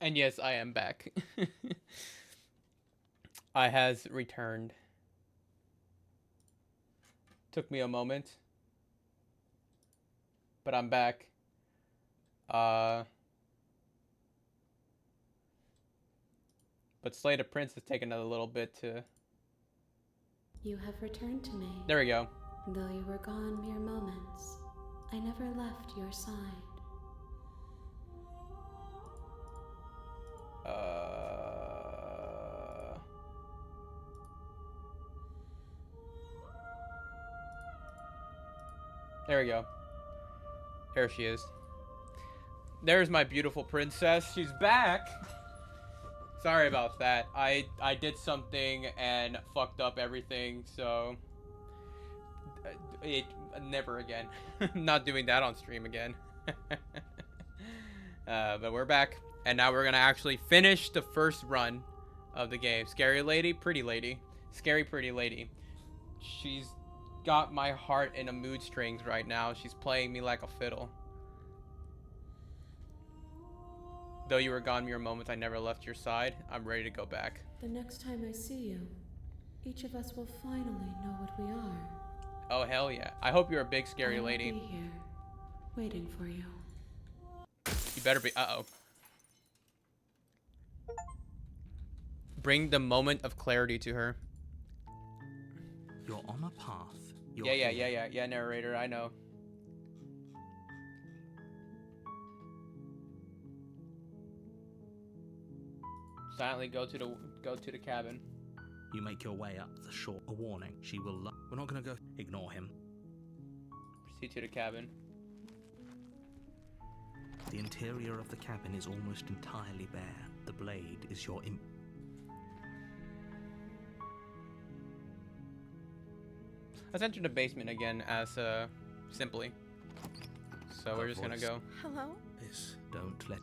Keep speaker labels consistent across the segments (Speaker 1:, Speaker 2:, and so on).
Speaker 1: And yes, I am back. I has returned. Took me a moment, but I'm back. Uh, but Slay the Prince has taken a little bit to.
Speaker 2: You have returned to me.
Speaker 1: There we go.
Speaker 2: Though you were gone mere moments, I never left your side.
Speaker 1: Uh, there we go. There she is. There's my beautiful princess. She's back. Sorry about that. I did something and fucked up everything, so it never again. Not doing that on stream again. But we're back, and now we're gonna actually finish the first run of the game. Scary lady, pretty lady, scary pretty lady. She's got my heart in a mood strings right now. She's playing me like a fiddle. Though you were gone mere moments, I never left your side. I'm ready to go back.
Speaker 2: The next time I see you, each of us will finally know what we are.
Speaker 1: Oh hell yeah! I hope you're a big scary lady.
Speaker 2: I'll be here, waiting for you.
Speaker 1: You better be. Uh-oh. Bring the moment of clarity to her.
Speaker 3: You're on a path.
Speaker 1: Yeah, narrator, I know. Silently go to the cabin.
Speaker 3: You make your way up the shore. A warning. She will. We're not gonna go. Ignore him.
Speaker 1: Proceed to the cabin.
Speaker 3: The interior of the cabin is almost entirely bare. The blade is your
Speaker 1: Let's enter the basement again as simply. So we're just gonna go.
Speaker 2: Hello?
Speaker 3: This. Don't let.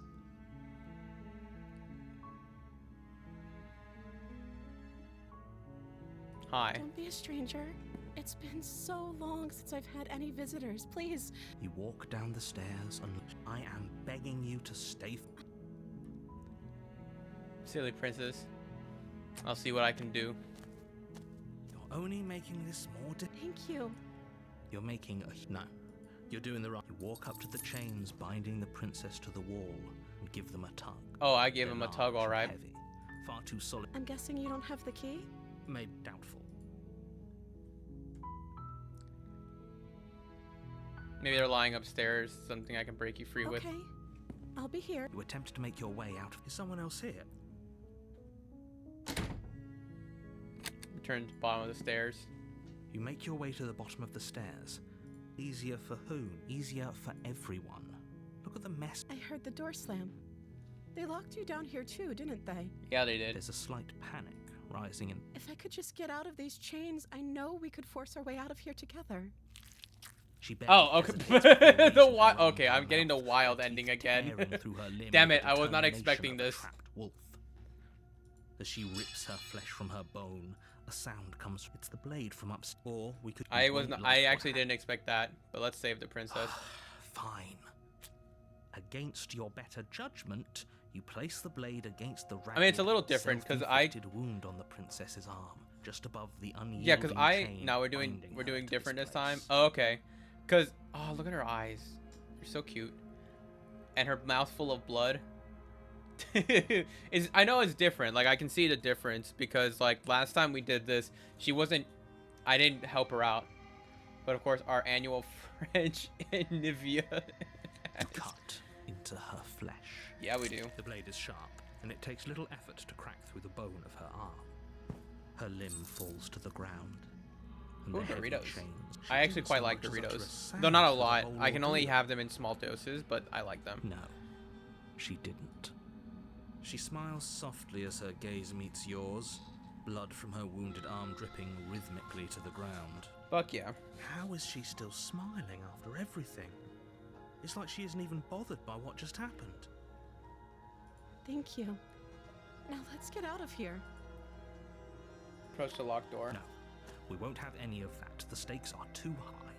Speaker 1: Hi.
Speaker 4: Don't be a stranger. It's been so long since I've had any visitors. Please.
Speaker 3: You walk down the stairs and I am begging you to stay.
Speaker 1: Silly princess. I'll see what I can do.
Speaker 3: You're only making this more.
Speaker 4: Thank you.
Speaker 3: You're making a. No. You're doing the right. You walk up to the chains binding the princess to the wall and give them a tug.
Speaker 1: Oh, I gave
Speaker 3: They're
Speaker 1: him a tug,
Speaker 3: large
Speaker 1: all right.
Speaker 3: and heavy, far too solid.
Speaker 4: I'm guessing you don't have the key?
Speaker 3: Maybe doubtful.
Speaker 1: Maybe they're lying upstairs. Something I can break you free with.
Speaker 4: Okay. I'll be here.
Speaker 3: You attempt to make your way out. Is someone else here?
Speaker 1: Return to the bottom of the stairs.
Speaker 3: You make your way to the bottom of the stairs. Easier for whom? Easier for everyone. Look at the mess.
Speaker 4: I heard the door slam. They locked you down here too, didn't they?
Speaker 1: Yeah, they did.
Speaker 3: There's a slight panic rising in.
Speaker 4: If I could just get out of these chains, I know we could force our way out of here together.
Speaker 3: She barely
Speaker 1: Oh, okay.
Speaker 3: hesitates
Speaker 1: The
Speaker 3: before reaching
Speaker 1: okay, I'm getting the
Speaker 3: her mouth,
Speaker 1: wild
Speaker 3: her
Speaker 1: ending
Speaker 3: teeth
Speaker 1: again.
Speaker 3: tearing through her limb
Speaker 1: Damn
Speaker 3: with
Speaker 1: it,
Speaker 3: the
Speaker 1: I was not
Speaker 3: determination
Speaker 1: expecting
Speaker 3: of a
Speaker 1: this.
Speaker 3: trapped wolf. As she rips her flesh from her bone, a sound comes. It's the blade from upstairs. Or we could.
Speaker 1: I was not, I actually didn't expect that, but let's save the princess.
Speaker 3: Fine. Against your better judgment, you place the blade against the.
Speaker 1: I mean, it's a little different because I.
Speaker 3: wound on the princess's arm, just above the unyielding
Speaker 1: Yeah, because I.
Speaker 3: chain
Speaker 1: No, we're doing
Speaker 3: binding her to
Speaker 1: different this
Speaker 3: place.
Speaker 1: time. Oh, okay. Because oh, look at her eyes. They're so cute, and her mouth full of blood. Is I know it's different. Like I can see the difference because like last time we did this, she wasn't. I didn't help her out, but of course our annual French and Nivea.
Speaker 3: Cut into her flesh.
Speaker 1: Yeah, we do.
Speaker 3: The blade is sharp, and it takes little effort to crack through the bone of her arm. Her limb falls to the ground. And
Speaker 1: Ooh,
Speaker 3: the heavy
Speaker 1: Doritos.
Speaker 3: chains-
Speaker 1: I
Speaker 3: She
Speaker 1: actually
Speaker 3: didn't
Speaker 1: quite
Speaker 3: so
Speaker 1: like
Speaker 3: much as utter a
Speaker 1: Doritos,
Speaker 3: sound
Speaker 1: though not a
Speaker 3: for the
Speaker 1: lot.
Speaker 3: whole
Speaker 1: I can only
Speaker 3: ordeal.
Speaker 1: have them in small doses, but I like them.
Speaker 3: No, she didn't. She smiles softly as her gaze meets yours, blood from her wounded arm dripping rhythmically to the ground.
Speaker 1: Fuck yeah.
Speaker 3: How is she still smiling after everything? It's like she isn't even bothered by what just happened.
Speaker 4: Thank you. Now let's get out of here.
Speaker 1: Approach the locked door.
Speaker 3: No, we won't have any of that. The stakes are too high.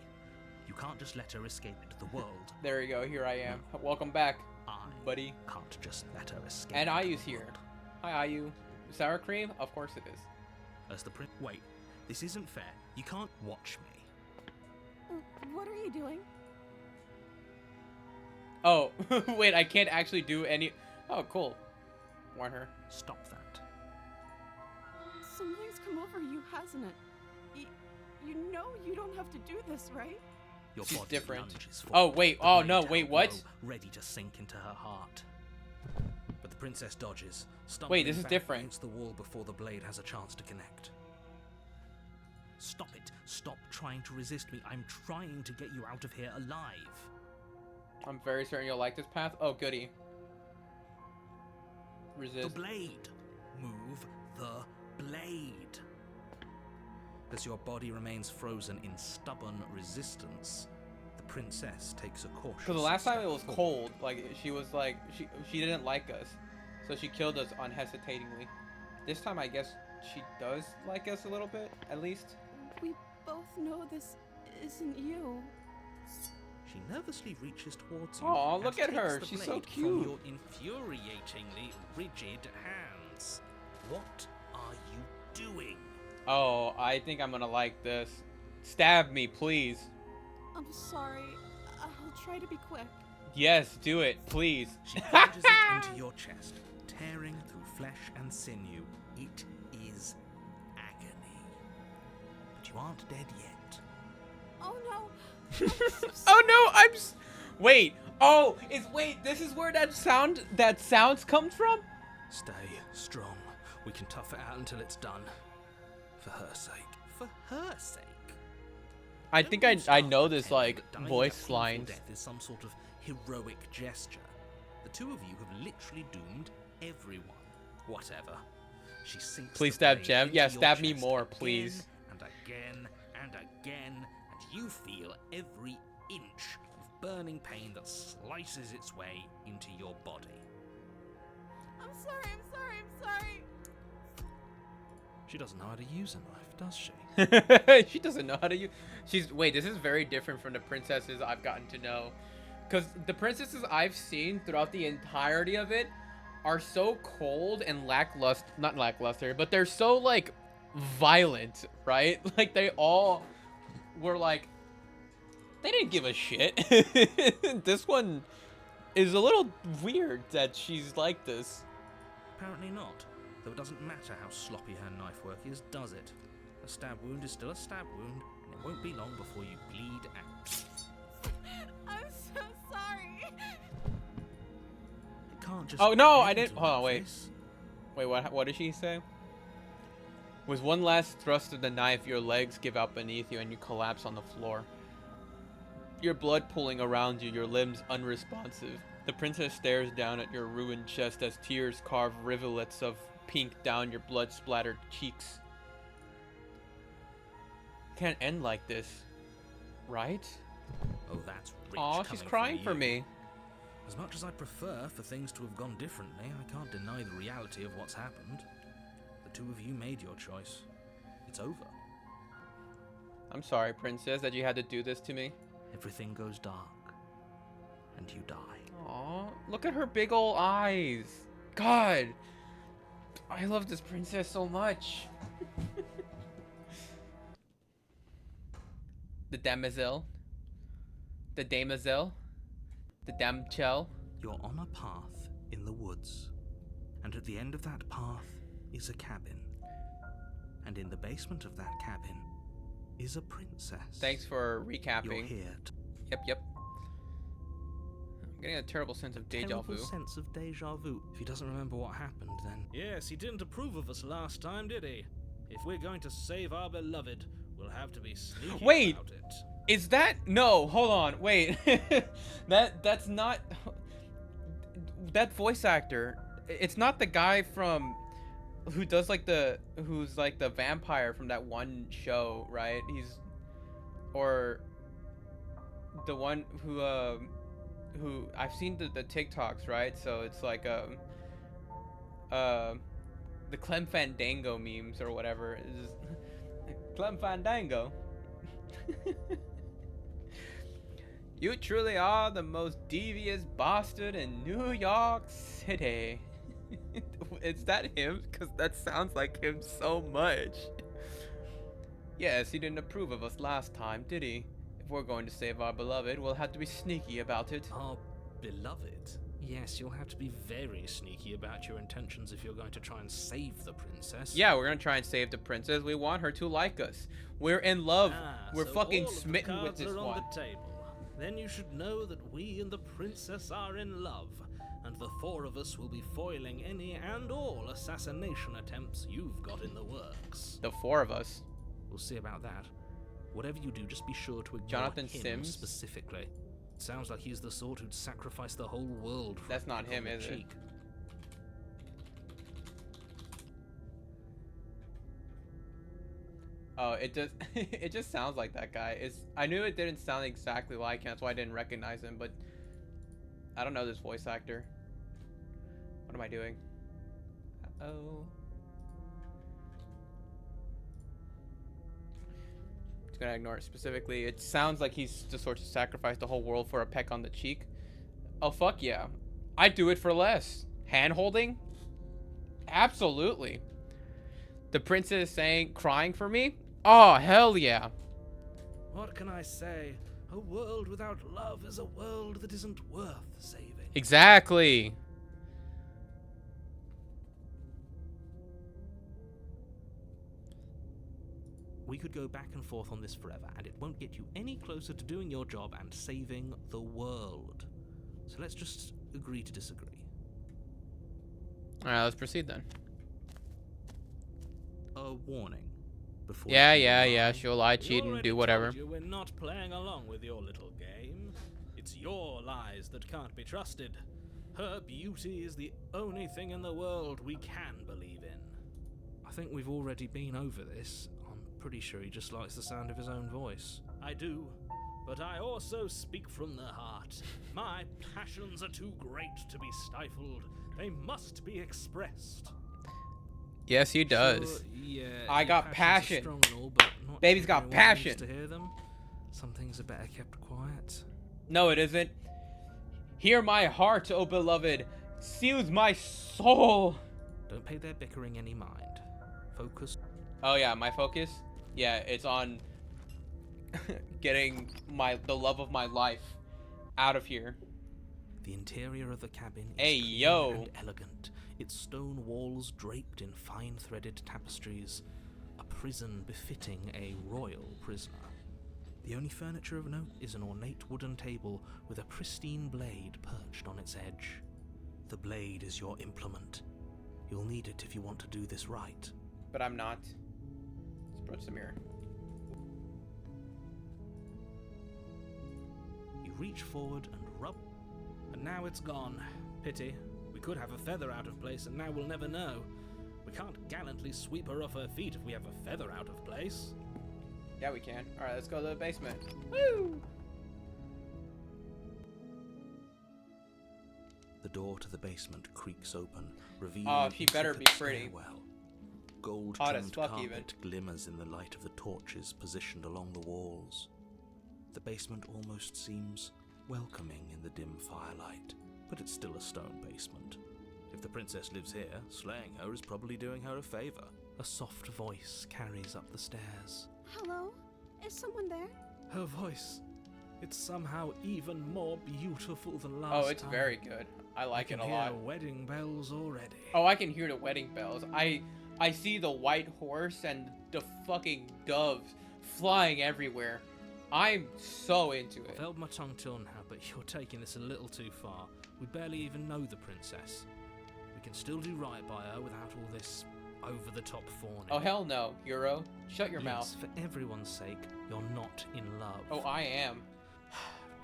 Speaker 3: You can't just let her escape into the world.
Speaker 1: There you go. Here I am. Welcome back.
Speaker 3: I
Speaker 1: buddy.
Speaker 3: Can't just let her escape.
Speaker 1: And
Speaker 3: into
Speaker 1: Ayu's
Speaker 3: the
Speaker 1: here.
Speaker 3: world.
Speaker 1: Hi, Ayu. Sour cream? Of course it is.
Speaker 3: As the prince. Wait, this isn't fair. You can't watch me.
Speaker 4: What are you doing?
Speaker 1: Oh, wait, I can't actually do any... Oh, cool. Warn her.
Speaker 3: Stop that.
Speaker 4: Something's come over you, hasn't it? You know you don't have to do this, right?
Speaker 3: Your
Speaker 1: She's
Speaker 3: body
Speaker 1: different.
Speaker 3: lunges
Speaker 1: Oh,
Speaker 3: forward,
Speaker 1: wait.
Speaker 3: the
Speaker 1: Oh,
Speaker 3: blade
Speaker 1: no.
Speaker 3: down
Speaker 1: Wait, what?
Speaker 3: low, ready to sink into her heart. But the princess dodges,
Speaker 1: Wait,
Speaker 3: stumbling
Speaker 1: this is
Speaker 3: back
Speaker 1: different.
Speaker 3: against the wall before the blade has a chance to connect. Stop it. Stop trying to resist me. I'm trying to get you out of here alive.
Speaker 1: I'm very certain you'll like this path. Oh, goody.
Speaker 3: The
Speaker 1: Resist.
Speaker 3: blade. Move the blade. As your body remains frozen in stubborn resistance, the princess takes a cautious
Speaker 1: Because the last time it
Speaker 3: step
Speaker 1: was
Speaker 3: forward.
Speaker 1: cold. Like, she was like... She didn't like us. So she killed us unhesitatingly. This time, I guess she does like us a little bit, at least.
Speaker 4: We both know this isn't you.
Speaker 3: She nervously reaches towards you.
Speaker 1: Aw,
Speaker 3: and
Speaker 1: look at
Speaker 3: takes
Speaker 1: her.
Speaker 3: the
Speaker 1: She's so
Speaker 3: blade
Speaker 1: cute.
Speaker 3: From your infuriatingly rigid hands. What are you doing?
Speaker 1: Oh, I think I'm gonna like this. Stab me, please.
Speaker 4: I'm sorry. I'll try to be quick.
Speaker 1: Yes, do it, please.
Speaker 3: She plunges it into your chest, tearing through flesh and sinew. It is agony. But you aren't dead yet.
Speaker 4: Oh no.
Speaker 1: Oh no, wait. Oh, wait, this is where that sounds comes from?
Speaker 3: Stay strong. We can tough it out until it's done. For her sake. For her sake.
Speaker 1: I think
Speaker 3: Don't
Speaker 1: I
Speaker 3: start
Speaker 1: know this,
Speaker 3: pretending
Speaker 1: like,
Speaker 3: that dying a
Speaker 1: voice
Speaker 3: painful
Speaker 1: lines.
Speaker 3: Death is some sort of heroic gesture. The two of you have literally doomed everyone. Whatever. She sinks
Speaker 1: Please
Speaker 3: the
Speaker 1: stab
Speaker 3: blade
Speaker 1: Gem.
Speaker 3: into
Speaker 1: Yeah,
Speaker 3: your
Speaker 1: stab me
Speaker 3: chest
Speaker 1: more,
Speaker 3: again
Speaker 1: please.
Speaker 3: And again and again, and you feel every inch of burning pain that slices its way into your body.
Speaker 4: I'm sorry.
Speaker 3: She doesn't know how to use a knife, does she?
Speaker 1: She doesn't know how to use. Wait, this is very different from the princesses I've gotten to know. Because the princesses I've seen throughout the entirety of it are so cold and lackluster. Not lackluster, but they're so, like, violent, right? Like, they all were like, they didn't give a shit. This one is a little weird that she's like this.
Speaker 3: Apparently not. Though it doesn't matter how sloppy her knife work is, does it? A stab wound is still a stab wound, and it won't be long before you bleed out.
Speaker 4: I'm so sorry.
Speaker 3: It can't just
Speaker 1: Oh, no, I
Speaker 3: end
Speaker 1: didn't- hold on,
Speaker 3: like
Speaker 1: wait.
Speaker 3: this.
Speaker 1: Wait, what did she say? With one last thrust of the knife, your legs give out beneath you and you collapse on the floor. Your blood pooling around you, your limbs unresponsive. The princess stares down at your ruined chest as tears carve rivulets of pink down your blood-splattered cheeks. Can't end like this, right?
Speaker 3: Oh, that's rich.
Speaker 1: Aw, she's
Speaker 3: coming from
Speaker 1: crying for
Speaker 3: you.
Speaker 1: me.
Speaker 3: As much as I prefer for things to have gone differently, I can't deny the reality of what's happened. The two of you made your choice. It's over.
Speaker 1: I'm sorry, princess, that you had to do this to me.
Speaker 3: Everything goes dark, and you die.
Speaker 1: Aw, look at her big ol' eyes. God, I love this princess so much. The damsel. The damsel. The damchel.
Speaker 3: You're on a path in the woods, and at the end of that path is a cabin. And in the basement of that cabin is a princess.
Speaker 1: Thanks for
Speaker 3: You're
Speaker 1: recapping.
Speaker 3: here to
Speaker 1: Yep. I'm getting a terrible sense of deja
Speaker 3: terrible
Speaker 1: vu.
Speaker 3: sense of deja vu. If he doesn't remember what happened, then yes, he didn't approve of us last time, did he? If we're going to save our beloved, we'll have to be sneaky
Speaker 1: Wait!
Speaker 3: about it.
Speaker 1: Is that no? Hold on, wait. that's not that voice actor. It's not the guy from who does who's like the vampire from that one show, right? He's or the one who I've seen the TikToks, right? So it's like the Clem Fandango memes or whatever. Is Clem Fandango. You truly are the most devious bastard in New York City. Is that him? Because that sounds like him so much. Yes, he didn't approve of us last time, did he? If we're going to save our beloved, we'll have to be sneaky about it.
Speaker 3: Our beloved? Yes, you'll have to be very sneaky about your intentions if you're going to try and save the princess.
Speaker 1: Yeah, we're gonna try and save the princess. We want her to like us. We're in love. We're
Speaker 3: so
Speaker 1: fucking
Speaker 3: all of the
Speaker 1: smitten with
Speaker 3: cards
Speaker 1: this
Speaker 3: are on
Speaker 1: one.
Speaker 3: the table. Then you should know that we and the princess are in love, and the four of us will be foiling any and all assassination attempts you've got in the works.
Speaker 1: The four of us.
Speaker 3: We'll see about that. Whatever you do, just be sure to ignore
Speaker 1: Jonathan
Speaker 3: him
Speaker 1: Sims?
Speaker 3: specifically. Sounds like he's the sort who'd sacrifice the whole world for
Speaker 1: That's
Speaker 3: a
Speaker 1: not
Speaker 3: pick on
Speaker 1: him,
Speaker 3: the
Speaker 1: is it?
Speaker 3: cheek.
Speaker 1: Oh, it does. It just sounds like that guy. I knew it didn't sound exactly like him. That's why I didn't recognize him. But I don't know this voice actor. What am I doing? Uh-oh. Just gonna ignore it specifically. It sounds like he's just sort of sacrificed the whole world for a peck on the cheek. Oh fuck yeah! I'd do it for less. Hand holding? Absolutely. The princess saying, crying for me? Oh, hell yeah.
Speaker 3: What can I say? A world without love is a world that isn't worth saving.
Speaker 1: Exactly.
Speaker 3: We could go back and forth on this forever, and it won't get you any closer to doing your job and saving the world. So let's just agree to disagree.
Speaker 1: Alright, let's proceed then.
Speaker 3: A warning. Before
Speaker 1: Yeah,
Speaker 3: you
Speaker 1: yeah,
Speaker 3: move
Speaker 1: yeah.
Speaker 3: on.
Speaker 1: She'll lie,
Speaker 3: We
Speaker 1: cheat, and
Speaker 3: already
Speaker 1: do whatever.
Speaker 3: told you we're not playing along with your little game. It's your lies that can't be trusted. Her beauty is the only thing in the world we can believe in. I think we've already been over this. I'm pretty sure he just likes the sound of his own voice. I do, but I also speak from the heart. My passions are too great to be stifled. They must be expressed.
Speaker 1: Yes, he does.
Speaker 3: Sure, yeah,
Speaker 1: I
Speaker 3: your
Speaker 1: got
Speaker 3: passions are
Speaker 1: passion.
Speaker 3: strong and all, but not
Speaker 1: Baby's got
Speaker 3: everyone
Speaker 1: passion.
Speaker 3: needs to hear them. Some things are better kept quiet.
Speaker 1: No, it isn't. Hear my heart, O beloved. Soothe my soul.
Speaker 3: Don't pay their bickering any mind. Focus.
Speaker 1: Oh yeah, my focus? Yeah, it's on getting the love of my life out of here.
Speaker 3: The interior of the cabin is
Speaker 1: Hey,
Speaker 3: clean
Speaker 1: yo.
Speaker 3: and elegant. Its stone walls draped in fine-threaded tapestries. A prison befitting a royal prisoner. The only furniture of note is an ornate wooden table with a pristine blade perched on its edge. The blade is your implement. You'll need it if you want to do this right.
Speaker 1: But I'm not. Let's approach the mirror.
Speaker 3: You reach forward and rub, and now it's gone. Pity. We could have a feather out of place, and now we'll never know. We can't gallantly sweep her off her feet if we have a feather out of place.
Speaker 1: Yeah, we can. Alright, let's go to the basement. Woo!
Speaker 3: The door to the basement creaks open, revealing
Speaker 1: Oh,
Speaker 3: an
Speaker 1: he better be
Speaker 3: intricate
Speaker 1: pretty.
Speaker 3: stairwell. Gold
Speaker 1: Hot as
Speaker 3: trimmed
Speaker 1: fuck,
Speaker 3: carpet
Speaker 1: even.
Speaker 3: glimmers in the light of the torches positioned along the walls. The basement almost seems welcoming in the dim firelight, but it's still a stone basement. If the princess lives here, slaying her is probably doing her a favor. A soft voice carries up the stairs.
Speaker 4: Hello? Is someone there?
Speaker 3: Her voice. It's somehow even more beautiful than last time.
Speaker 1: Oh, it's very good. I like it a
Speaker 3: I
Speaker 1: lot.
Speaker 3: can hear wedding bells already.
Speaker 1: Oh, I can hear the wedding bells. I see the white horse and the fucking doves flying everywhere. I'm so into it.
Speaker 3: I've held my tongue till now, but you're taking this a little too far. We barely even know the princess. We can still do right by her without all this over-the-top fawning.
Speaker 1: Oh, hell no, Euro. Shut your mouth.
Speaker 3: Yes, for everyone's sake, you're not in love.
Speaker 1: Oh, I am.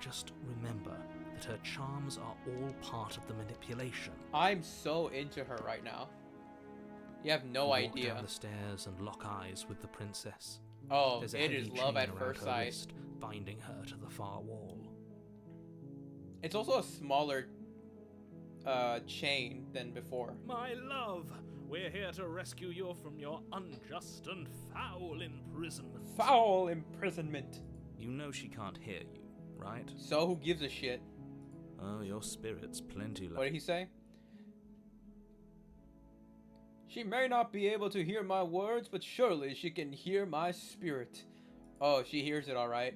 Speaker 3: Just remember that her charms are all part of the manipulation.
Speaker 1: I'm so into her right now. You have no
Speaker 3: You walk
Speaker 1: idea.
Speaker 3: down the stairs and lock eyes with the princess.
Speaker 1: Oh,
Speaker 3: There's a
Speaker 1: it
Speaker 3: heavy
Speaker 1: is love
Speaker 3: chain
Speaker 1: at
Speaker 3: around
Speaker 1: first
Speaker 3: her
Speaker 1: sight.
Speaker 3: wrist, binding her to the far wall.
Speaker 1: It's also a smaller chain than before.
Speaker 3: My love, we're here to rescue you from your unjust and foul imprisonment.
Speaker 1: Foul imprisonment.
Speaker 3: You know she can't hear you. right?
Speaker 1: So who gives a shit?
Speaker 3: Oh, your spirit's plenty
Speaker 1: What did he say? She may not be able to hear my words, but surely she can hear my spirit. Oh, she hears it all right.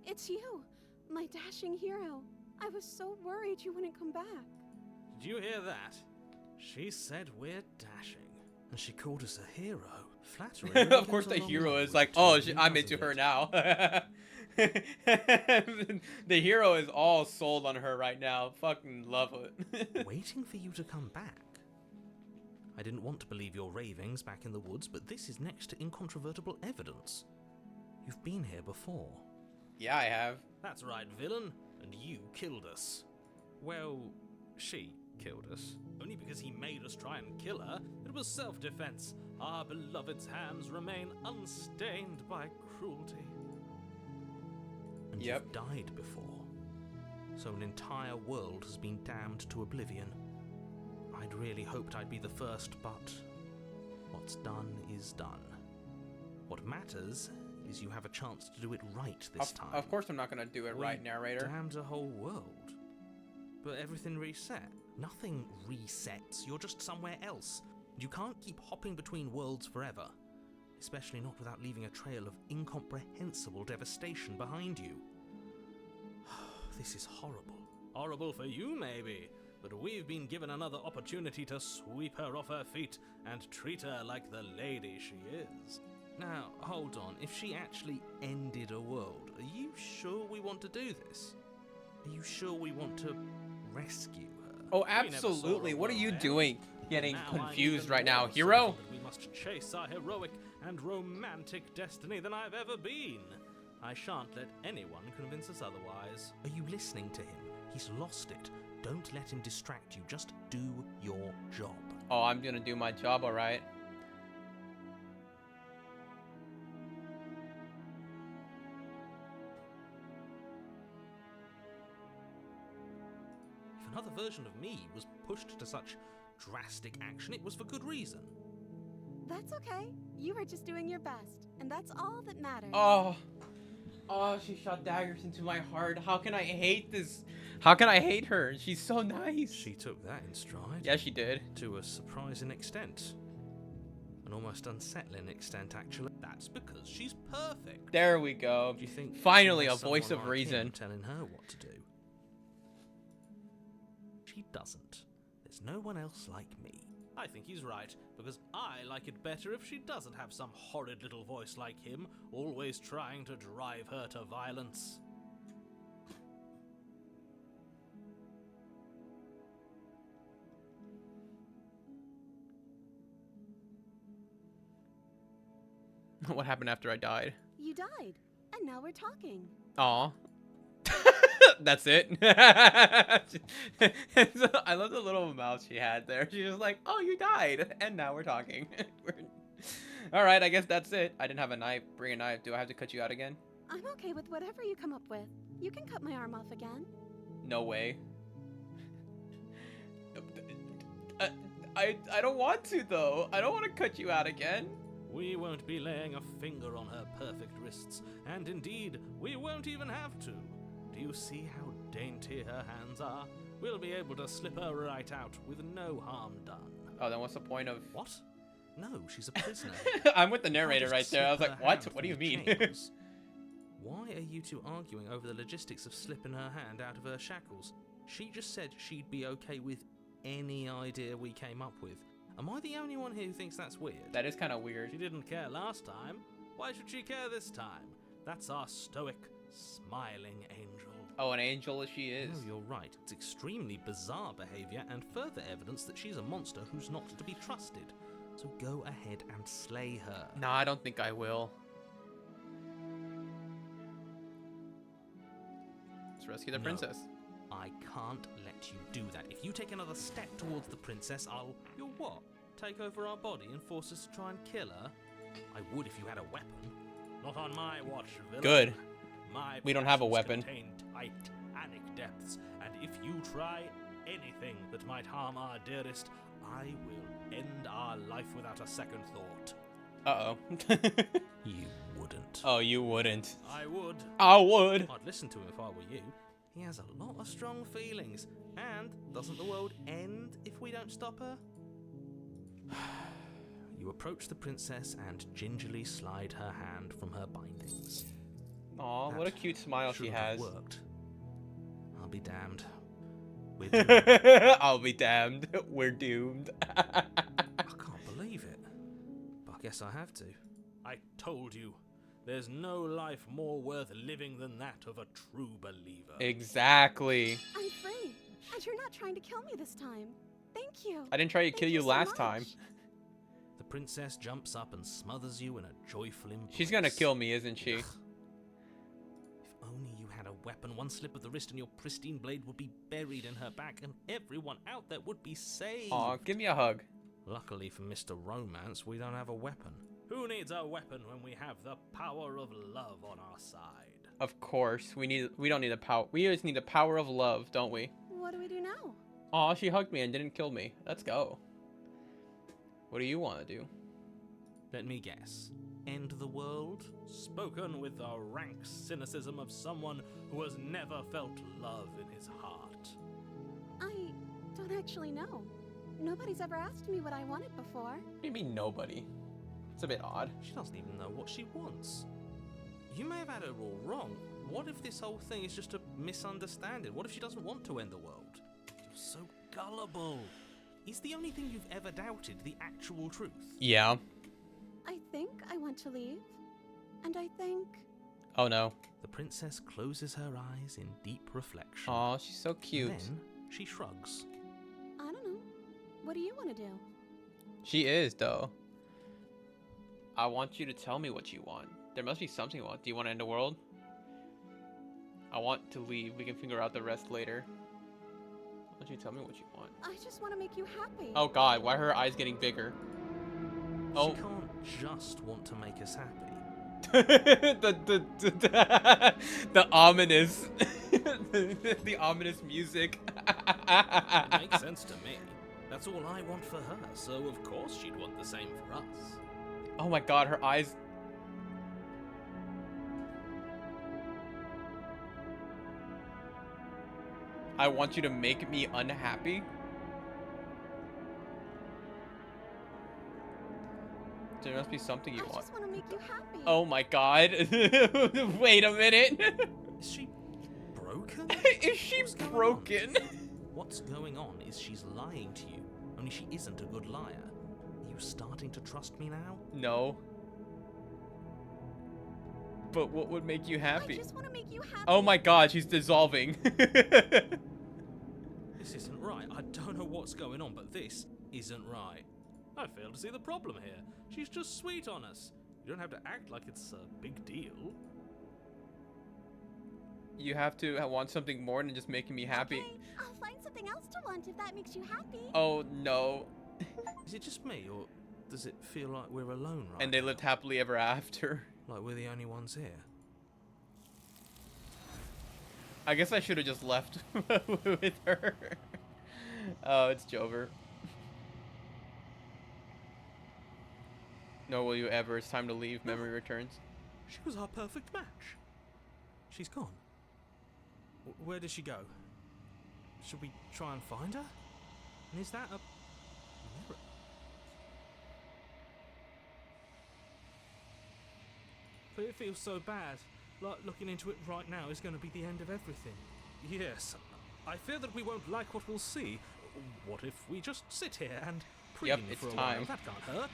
Speaker 4: It's you, my dashing hero. I was so worried you wouldn't come back.
Speaker 3: Did you hear that? She said we're dashing. And she called us a hero. Flattering.
Speaker 1: Of course the hero is like, oh, I'm into her now. The hero is all sold on her right now. Fucking love it.
Speaker 3: Waiting for you to come back. I didn't want to believe your ravings back in the woods, but this is next to incontrovertible evidence. You've been here before.
Speaker 1: Yeah, I have.
Speaker 3: That's right, villain. And you killed us. Well, she killed us. Only because he made us try and kill her. It was self-defense. Our beloved's hands remain unstained by cruelty. And
Speaker 1: Yep.
Speaker 3: you've died before. So an entire world has been damned to oblivion. I'd really hoped I'd be the first, but what's done is done. What matters is you have a chance to do it right this time.
Speaker 1: Of course I'm not gonna do it right, narrator.
Speaker 3: Damned a whole world. But everything reset. Nothing resets. You're just somewhere else. You can't keep hopping between worlds forever. Especially not without leaving a trail of incomprehensible devastation behind you. This is horrible. Horrible for you, maybe. But we've been given another opportunity to sweep her off her feet and treat her like the lady she is. Now, hold on. If she actually ended a world, are you sure we want to do this? Are you sure we want to rescue her?
Speaker 1: Oh,
Speaker 3: We never saw
Speaker 1: absolutely.
Speaker 3: a
Speaker 1: What are
Speaker 3: world
Speaker 1: you
Speaker 3: end.
Speaker 1: doing? Getting
Speaker 3: Now I'm
Speaker 1: confused
Speaker 3: even
Speaker 1: right now.
Speaker 3: more
Speaker 1: Hero?
Speaker 3: certain that we must chase our heroic and romantic destiny than I've ever been. I shan't let anyone convince us otherwise. Are you listening to him? He's lost it. Don't let him distract you. Just do your job.
Speaker 1: Oh, I'm gonna do my job, alright.
Speaker 3: If another version of me was pushed to such drastic action, it was for good reason.
Speaker 4: That's okay. You were just doing your best, and that's all that matters.
Speaker 1: Oh. Oh, she shot daggers into my heart. How can I hate this? How can I hate her? She's so nice.
Speaker 3: She took that in stride.
Speaker 1: Yeah, she did.
Speaker 3: To a surprising extent. An almost unsettling extent, actually. That's because she's perfect.
Speaker 1: There we go.
Speaker 3: Do you think
Speaker 1: Finally
Speaker 3: she
Speaker 1: a
Speaker 3: has
Speaker 1: voice
Speaker 3: someone
Speaker 1: of
Speaker 3: like him
Speaker 1: reason.
Speaker 3: telling her what to do? She doesn't. There's no one else like me. I think he's right, because I like it better if she doesn't have some horrid little voice like him, always trying to drive her to violence.
Speaker 1: What happened after I died?
Speaker 4: You died, and now we're talking.
Speaker 1: Aw. That's it. I love the little mouth she had there. She was like, oh, you died. And now we're talking. Alright, I guess that's it. I didn't have a knife. Bring a knife. Do I have to cut you out again?
Speaker 4: I'm okay with whatever you come up with. You can cut my arm off again.
Speaker 1: No way. I don't want to, though. I don't want to cut you out again.
Speaker 3: We won't be laying a finger on her perfect wrists, and indeed, we won't even have to. Do you see how dainty her hands are? We'll be able to slip her right out with no harm done.
Speaker 1: Oh, then what's the point of...
Speaker 3: What? No, she's a prisoner.
Speaker 1: I'm with the
Speaker 3: You can't
Speaker 1: narrator
Speaker 3: just
Speaker 1: right there. I was
Speaker 3: slip
Speaker 1: like,
Speaker 3: her
Speaker 1: what?
Speaker 3: hand
Speaker 1: What do you
Speaker 3: through the
Speaker 1: mean?
Speaker 3: chains. Why are you two arguing over the logistics of slipping her hand out of her shackles? She just said she'd be okay with any idea we came up with. Am I the only one here who thinks that's weird?
Speaker 1: That is kind of weird.
Speaker 3: She didn't care last time. Why should she care this time? That's our stoic, smiling angel.
Speaker 1: Oh, an angel she is.
Speaker 3: No, you're right. It's extremely bizarre behavior and further evidence that she's a monster who's not to be trusted. So go ahead and slay her.
Speaker 1: No, I don't think I will. Let's rescue the
Speaker 3: No.
Speaker 1: princess.
Speaker 3: I can't let you do that. If you take another step towards the princess, You'll what? Take over our body and force us to try and kill her? I would if you had a weapon. Not on my watch, villain.
Speaker 1: Good.
Speaker 3: My
Speaker 1: We don't have a
Speaker 3: passions
Speaker 1: weapon.
Speaker 3: contain titanic depths, and if you try anything that might harm our dearest, I will end our life without a second thought.
Speaker 1: Uh-oh.
Speaker 3: You wouldn't. wouldn't.
Speaker 1: Oh, you wouldn't.
Speaker 3: I would.
Speaker 1: I would.
Speaker 3: I'd listen to him if I were you. He has a lot of strong feelings. And doesn't the world end if we don't stop her? You approach the princess and gingerly slide her hand from her bindings.
Speaker 1: Aw, what a
Speaker 3: That
Speaker 1: cute smile she
Speaker 3: shouldn't have
Speaker 1: has.
Speaker 3: worked. I'll be damned. We're doomed.
Speaker 1: I'll be damned. We're doomed.
Speaker 3: I can't believe it. But I guess I have to. I told you. There's no life more worth living than that of a true believer.
Speaker 1: Exactly.
Speaker 4: I'm free, and you're not trying to kill me this time. Thank you.
Speaker 1: I didn't try to
Speaker 4: Thank
Speaker 1: kill you
Speaker 4: so
Speaker 1: last
Speaker 4: much.
Speaker 1: time.
Speaker 3: The princess jumps up and smothers you in a joyful embrace.
Speaker 1: She's gonna kill me, isn't she?
Speaker 3: Ugh. If only you had a weapon, one slip of the wrist and your pristine blade would be buried in her back and everyone out there would be saved.
Speaker 1: Aw, give me a hug.
Speaker 3: Luckily for Mr. Romance, we don't have a weapon. Who needs a weapon when we have the power of love on our side?
Speaker 1: Of course, we don't need the power. We just need the power of love, don't we?
Speaker 4: What do we do now?
Speaker 1: Aw, she hugged me and didn't kill me. Let's go. What do you want to do?
Speaker 3: Let me guess. End the world? Spoken with the rank cynicism of someone who has never felt love in his heart.
Speaker 4: I don't actually know. Nobody's ever asked me what I wanted before.
Speaker 1: What do you mean nobody? It's a bit odd.
Speaker 3: She doesn't even know what she wants. You may have had her all wrong. What if this whole thing is just a misunderstanding? What if she doesn't want to end the world? You're so gullible. Is the only thing you've ever doubted the actual truth?
Speaker 1: Yeah.
Speaker 4: I think I want to leave. And I think...
Speaker 1: Oh no.
Speaker 3: The princess closes her eyes in deep reflection.
Speaker 1: Aw, she's so cute.
Speaker 3: Then she shrugs.
Speaker 4: I don't know. What do you want to do?
Speaker 1: She is, though. I want you to tell me what you want. There must be something you want. Do you want to end the world? I want to leave. We can figure out the rest later. Why don't you tell me what you want?
Speaker 4: I just want to make you happy.
Speaker 1: Oh god, why are her eyes getting bigger? Oh.
Speaker 3: She can't just want to make us happy.
Speaker 1: the ominous the ominous music.
Speaker 3: Makes sense to me. That's all I want for her, so of course she'd want the same for us.
Speaker 1: Oh my god, her eyes. I want you to make me unhappy. There must be something you
Speaker 4: I
Speaker 1: want.
Speaker 4: just want to make you happy.
Speaker 1: Oh my god. Wait a minute.
Speaker 3: Is she broken?
Speaker 1: Is she
Speaker 3: What's going on?
Speaker 1: broken?
Speaker 3: What's going on is she's lying to you, only she isn't a good liar. Are you starting to trust me now?
Speaker 1: No. But what would make you
Speaker 4: I
Speaker 1: happy?
Speaker 4: just want to make you happy.
Speaker 1: Oh my god, she's dissolving.
Speaker 3: This isn't right. I don't know what's going on, but this isn't right. I fail to see the problem here. She's just sweet on us. You don't have to act like it's a big deal.
Speaker 1: You have to want something more than just making me happy.
Speaker 4: Okay, I'll find something else to want if that makes you happy.
Speaker 1: Oh no.
Speaker 3: Is it just me, or does it feel like we're alone right
Speaker 1: And they
Speaker 3: now?
Speaker 1: lived happily ever after.
Speaker 3: Like we're the only ones here?
Speaker 1: I guess I should have just left with her. Oh, it's Jover. Nor will you ever. It's time to leave. Memory returns.
Speaker 3: She was our perfect match. She's gone. Where did she go? Should we try and find her? And is that a mirror? But it feels so bad. Like looking into it right now is going to be the end of everything. Yes. I fear that we won't like what we'll see. What if we just sit here and preen
Speaker 1: Yep, it's
Speaker 3: for a
Speaker 1: time.
Speaker 3: while? That can't hurt.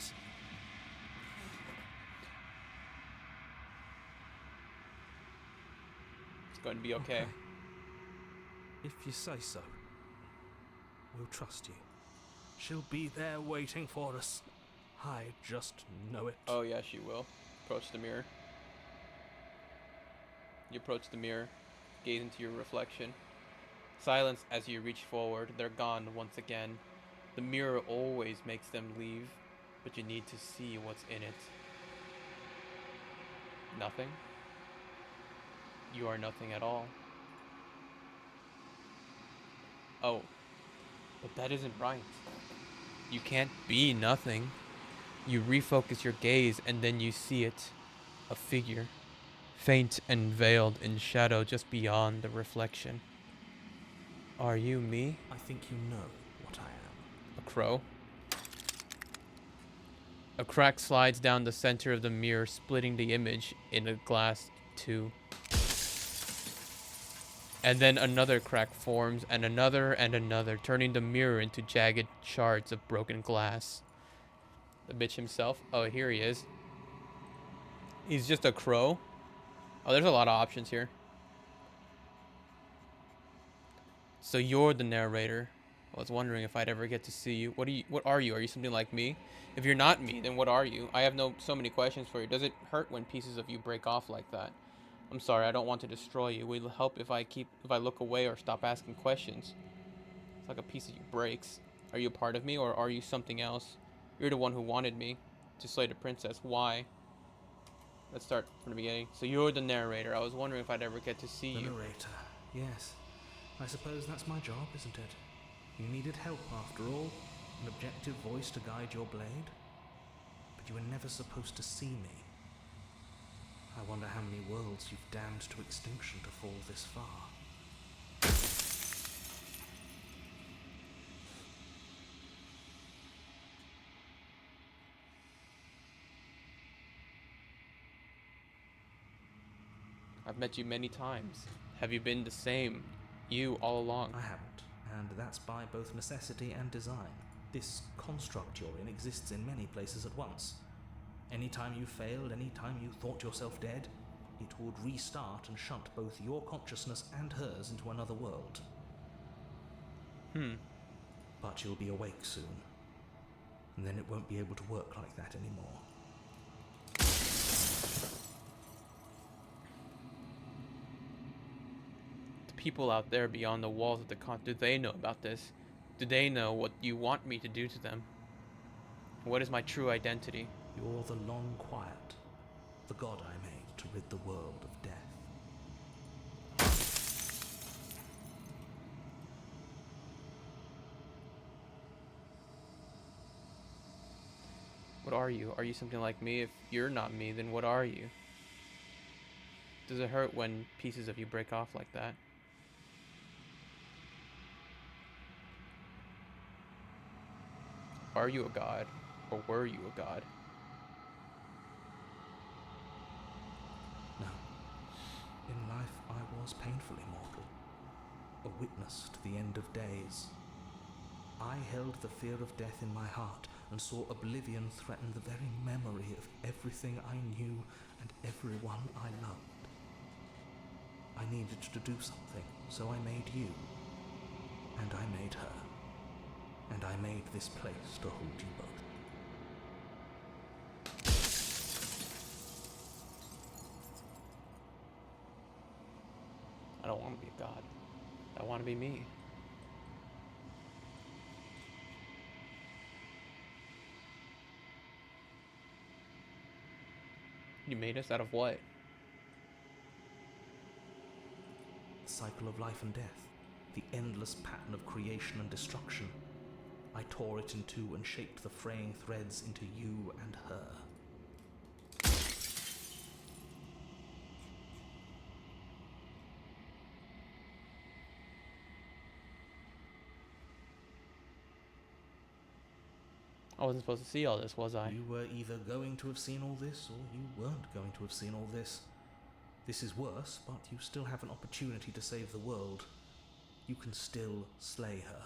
Speaker 1: It's going to be okay.
Speaker 3: If you say so, we'll trust you. She'll be there waiting for us. I just know it.
Speaker 1: Oh yeah, she will. Approach the mirror. You approach the mirror, gaze into your reflection. Silence as you reach forward. They're gone once again. The mirror always makes them leave, but you need to see what's in it. Nothing? You are nothing at all. Oh, but that isn't right. You can't be nothing. You refocus your gaze and then you see it. A figure, faint and veiled in shadow just beyond the reflection. Are you me?
Speaker 3: I think you know what I am.
Speaker 1: A crow? A crack slides down the center of the mirror, splitting the image in a glass too. And then another crack forms, and another, turning the mirror into jagged shards of broken glass. The bitch himself? Oh, here he is. He's just a crow? Oh, there's a lot of options here. So you're the narrator. I was wondering if I'd ever get to see you. What are you? Are you something like me? If you're not me, then what are you? I have so many questions for you. Does it hurt when pieces of you break off like that? I'm sorry, I don't want to destroy you. Will it help if I look away or stop asking questions? It's like a piece of you breaks. Are you a part of me, or are you something else? You're the one who wanted me to slay the princess. Why? Let's start from the beginning. So you're the narrator. I was wondering if I'd ever get to see
Speaker 3: The
Speaker 1: you.
Speaker 3: narrator, yes. I suppose that's my job, isn't it? You needed help after all, an objective voice to guide your blade. But you were never supposed to see me. I wonder how many worlds you've damned to extinction to fall this far.
Speaker 1: I've met you many times. Have you been the same, you, all along?
Speaker 3: I haven't, and that's by both necessity and design. This construct you're in exists in many places at once. Anytime you failed, anytime you thought yourself dead, it would restart and shunt both your consciousness and hers into another world. But you'll be awake soon, and then it won't be able to work like that anymore.
Speaker 1: The people out there beyond the walls of the con, do they know about this? Do they know what you want me to do to them? What is my true identity?
Speaker 3: You're the Long Quiet, the god I made to rid the world of death.
Speaker 1: What are you? Are you something like me? If you're not me, then what are you? Does it hurt when pieces of you break off like that? Are you a god? Or were you a god?
Speaker 3: No. In life, I was painfully mortal, a witness to the end of days. I held the fear of death in my heart and saw oblivion threaten the very memory of everything I knew and everyone I loved. I needed to do something, so I made you. And I made her. And I made this place to hold you both.
Speaker 1: I don't want to be a god. I want to be me. You made us out of what?
Speaker 3: The cycle of life and death, the endless pattern of creation and destruction. I tore it in two and shaped the fraying threads into you and her.
Speaker 1: I wasn't supposed to see all this, was I?
Speaker 3: You were either going to have seen all this, or you weren't going to have seen all this. This is worse, but you still have an opportunity to save the world. You can still slay her.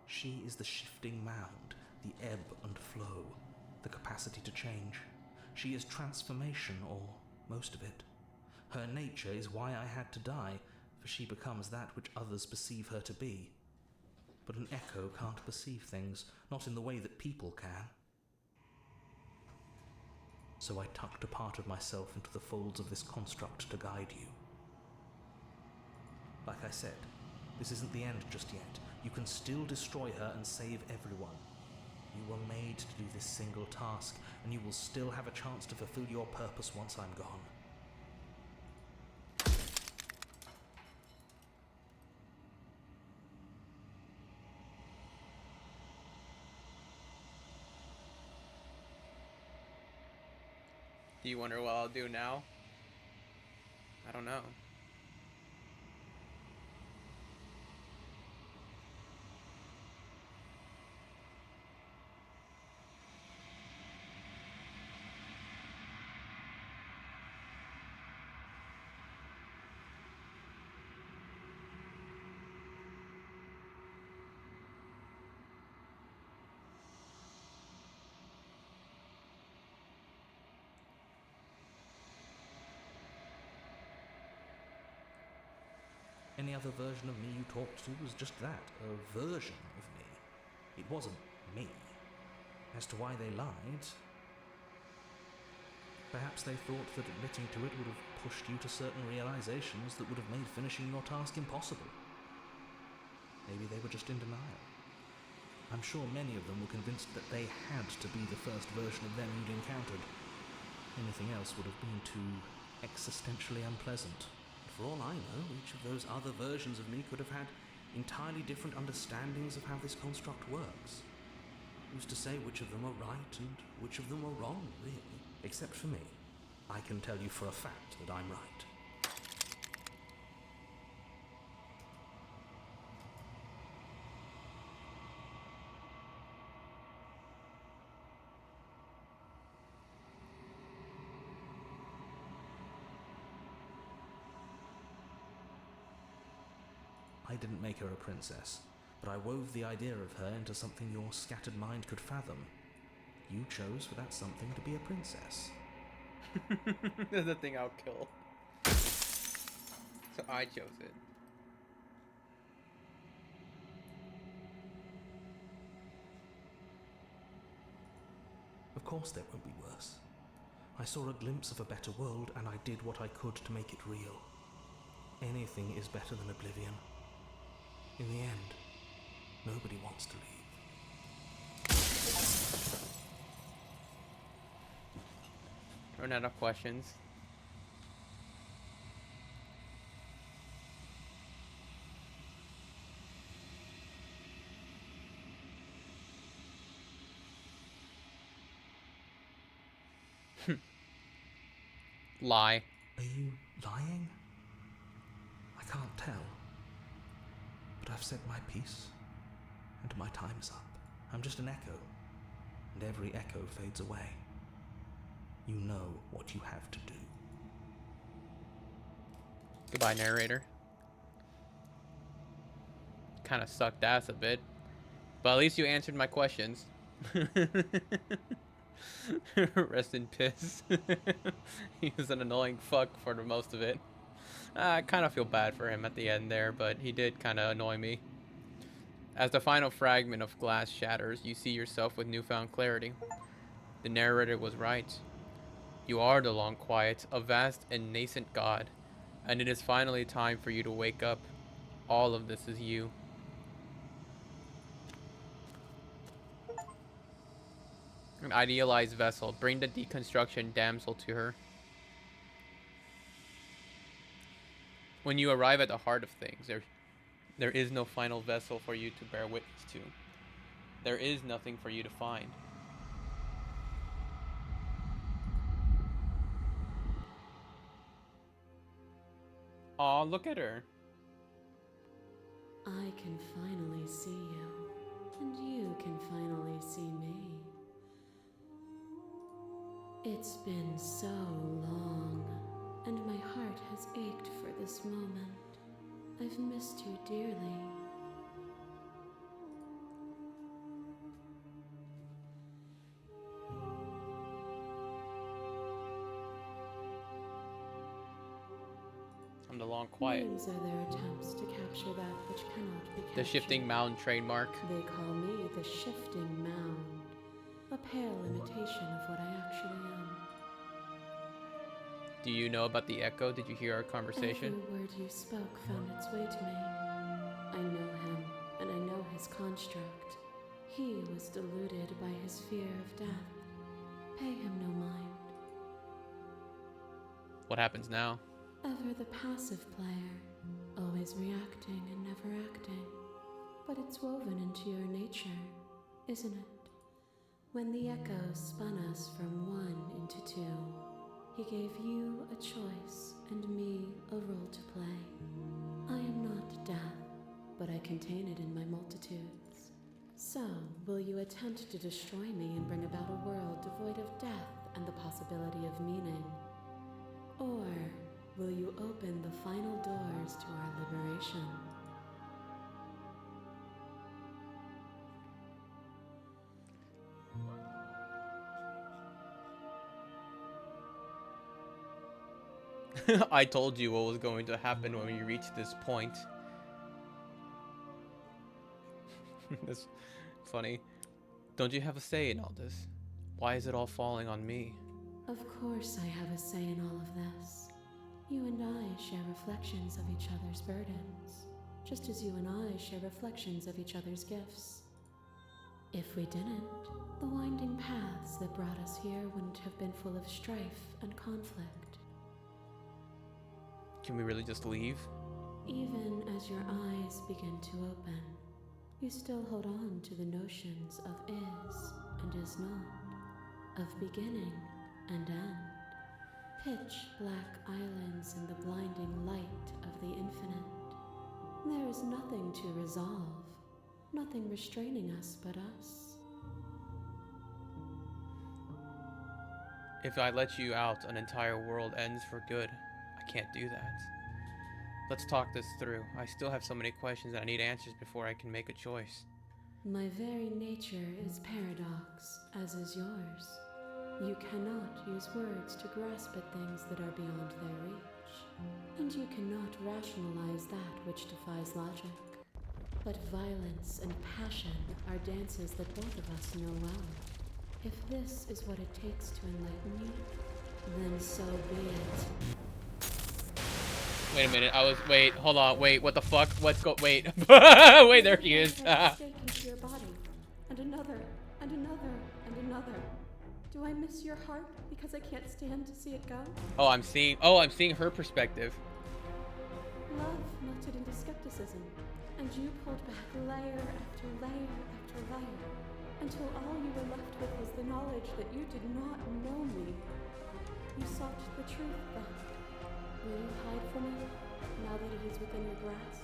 Speaker 3: She is the shifting mound, the ebb and flow, the capacity to change. She is transformation, or most of it. Her nature is why I had to die, for she becomes that which others perceive her to be. But an echo can't perceive things, not in the way that people can. So I tucked a part of myself into the folds of this construct to guide you. Like I said, this isn't the end just yet. You can still destroy her and save everyone. You were made to do this single task, and you will still have a chance to fulfill your purpose once I'm gone.
Speaker 1: Do you wonder what I'll do now? I don't know.
Speaker 5: Any other version of me you talked to was just that, a version of me. It wasn't me. As to why they lied, perhaps they thought that admitting to it would have pushed you to certain realizations that would have made finishing your task impossible. Maybe they were just in denial. I'm sure many of them were convinced that they had to be the first version of them you'd encountered. Anything else would have been too existentially unpleasant. For all I know, each of those other versions of me could have had entirely different understandings of how this construct works. Who's to say which of them are right and which of them are wrong, really? Except for me. I can tell you for a fact that I'm right. I didn't make her a princess, but I wove the idea of her into something your scattered mind could fathom. You chose for that something to be a princess.
Speaker 1: That's the thing I'll kill. So I chose it.
Speaker 5: Of course there won't be worse. I saw a glimpse of a better world and I did what I could to make it real. Anything is better than oblivion. In the end, nobody wants to leave.
Speaker 1: Run out of questions. Lie.
Speaker 5: Are you lying? I can't tell. But I've said my piece, and my time's up. I'm just an echo, and every echo fades away. You know what you have to do.
Speaker 1: Goodbye, narrator. Kind of sucked ass a bit, but at least you answered my questions. Rest in piss. He was an annoying fuck for the most of it. I kind of feel bad for him at the end there, but he did kind of annoy me. As the final fragment of glass shatters, you see yourself with newfound clarity. The narrator was right. You are the Long Quiet, a vast and nascent god, and it is finally time for you to wake up. All of this is you. An idealized vessel. Bring the deconstruction damsel to her. When you arrive at the heart of things, there is no final vessel for you to bear witness to. There is nothing for you to find. Aw, look at her.
Speaker 2: I can finally see you, and you can finally see me. It's been so long, and my heart has ached for this moment. I've missed you dearly.
Speaker 1: I'm the Long Quiet.
Speaker 2: Names are their attempts to capture that which cannot be captured.
Speaker 1: The Shifting Mound trademark.
Speaker 2: They call me the Shifting Mound, a pale imitation of what I actually am.
Speaker 1: Do you know about the Echo? Did you hear our conversation?
Speaker 2: Every word you spoke found its way to me. I know him, and I know his construct. He was deluded by his fear of death. Pay him no mind.
Speaker 1: What happens now?
Speaker 2: Ever the passive player, always reacting and never acting. But it's woven into your nature, isn't it? When the Echo spun us from one into two, he gave you a choice and me a role to play. I am not death, but I contain it in my multitudes. So, will you attempt to destroy me and bring about a world devoid of death and the possibility of meaning? Or will you open the final doors to our liberation?
Speaker 1: I told you what was going to happen when we reached this point. That's funny. Don't you have a say in all this? Why is it all falling on me?
Speaker 2: Of course I have a say in all of this. You and I share reflections of each other's burdens, just as you and I share reflections of each other's gifts. If we didn't, the winding paths that brought us here wouldn't have been full of strife and conflict.
Speaker 1: Can we really just leave?
Speaker 2: Even as your eyes begin to open, you still hold on to the notions of is and is not, of beginning and end, pitch black islands in the blinding light of the infinite. There is nothing to resolve, nothing restraining us but us.
Speaker 1: If I let you out, an entire world ends for good. I can't do that. Let's talk this through. I still have so many questions and I need answers before I can make a choice.
Speaker 2: My very nature is paradox, as is yours. You cannot use words to grasp at things that are beyond their reach, and you cannot rationalize that which defies logic. But violence and passion are dances that both of us know well. If this is what it takes to enlighten you, then so be it.
Speaker 1: Wait a minute, wait, hold on, wait, what the fuck? Wait. Wait, there he is.
Speaker 2: Stake into your body, and another, and another, and another. Do I miss your heart because I can't stand to see it go?
Speaker 1: I'm seeing her perspective.
Speaker 2: Love melted into skepticism, and you pulled back layer after layer after layer, until all you were left with was the knowledge that you did not know me. You sought the truth then. Will you hide from it, now that it is within your grasp?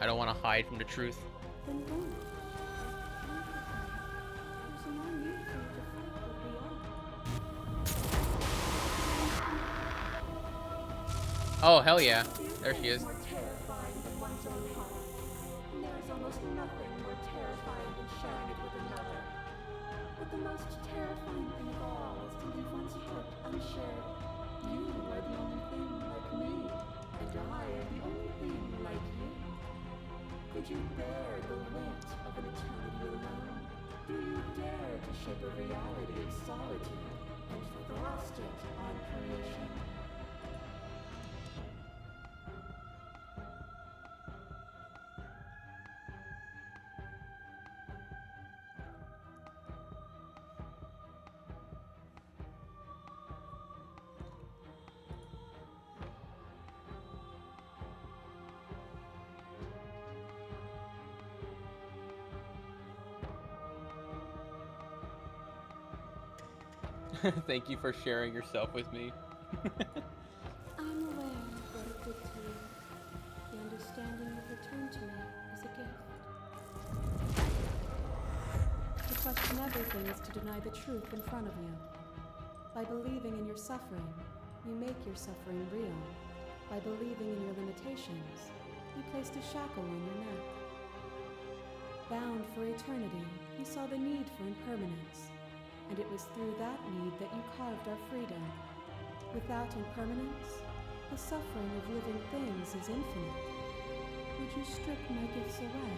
Speaker 1: I don't want to hide from the truth.
Speaker 2: Then don't. There's no need for you to fight what we are.
Speaker 1: Oh, hell yeah. There she is.
Speaker 4: More terrifying than one's own heart. And there is almost nothing more terrifying than sharing it with another. But the most terrifying thing of all is to leave one's heart unshared. You are the only thing like me, and I am the only thing like you. Could you bear the weight of an eternity alone? Do you dare to shape a reality of solitude and thrust it on creation?
Speaker 1: Thank you for sharing yourself with me.
Speaker 2: I'm aware of what it did to you. The understanding you've returned to me is a gift. To question everything is to deny the truth in front of you. By believing in your suffering, you make your suffering real. By believing in your limitations, you placed a shackle on your neck. Bound for eternity, you saw the need for impermanence. And it was through that need that you carved our freedom. Without impermanence, the suffering of living things is infinite. would you strip my gifts away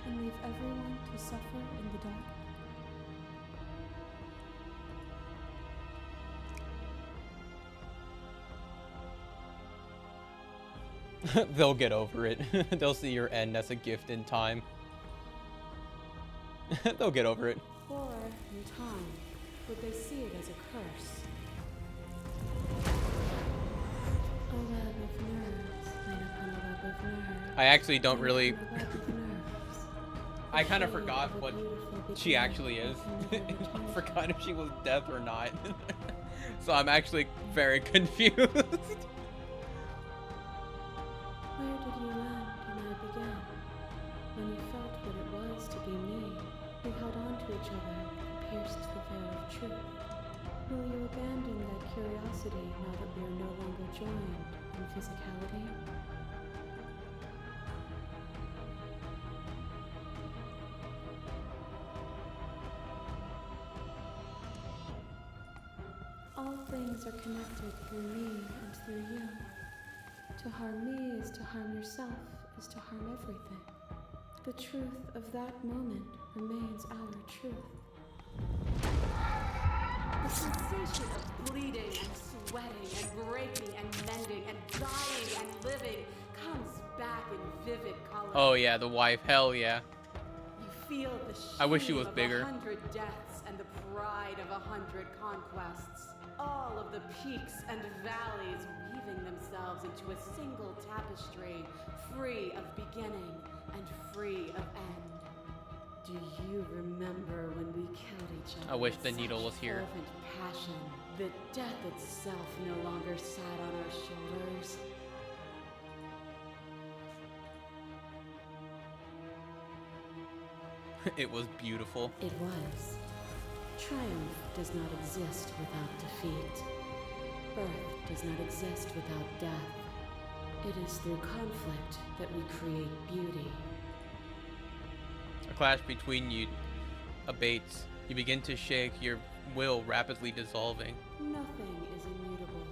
Speaker 2: and leave everyone to suffer in the dark?
Speaker 1: They'll get over it. They'll see your end as a gift in time. They'll get over it.
Speaker 2: Or, in time, would they see it as a curse? A web of nerves laid upon a web of nerves.
Speaker 1: I actually don't
Speaker 2: laid
Speaker 1: really...
Speaker 2: upon a web of nerves.
Speaker 1: I kind of
Speaker 2: The shade
Speaker 1: forgot
Speaker 2: of a
Speaker 1: what
Speaker 2: beautiful
Speaker 1: she
Speaker 2: beginning
Speaker 1: actually is.
Speaker 2: that can never
Speaker 1: I
Speaker 2: return.
Speaker 1: forgot if she was death or not. So I'm actually very confused.
Speaker 2: Where did you end and I began? When you felt what it was to be me, we held on to each other and pierced the veil of truth. Will you abandon that curiosity now that we are no longer joined in physicality? All things are connected through me and through you. To harm me is to harm yourself, is to harm everything. The truth of that moment remains our truth.
Speaker 4: The sensation of bleeding and sweating and breaking and mending and dying and living comes back in vivid color.
Speaker 1: Oh yeah, the wife. Hell yeah.
Speaker 4: You feel the shame
Speaker 1: I wish she was
Speaker 4: of
Speaker 1: bigger.
Speaker 4: 100 deaths and the pride of 100 conquests. All of the peaks and valleys weaving themselves into a single tapestry, free of beginning and free of end. Do you remember when we killed each other?
Speaker 1: I wish
Speaker 4: with
Speaker 1: the needle
Speaker 4: such
Speaker 1: was here.
Speaker 4: fervent passion that death itself no longer sat on our shoulders?
Speaker 1: It was beautiful.
Speaker 2: It was. Triumph does not exist without defeat. Birth does not exist without death. It is through conflict that we create beauty.
Speaker 1: A clash between you abates. You begin to shake, your will rapidly dissolving.
Speaker 2: Nothing is immutable.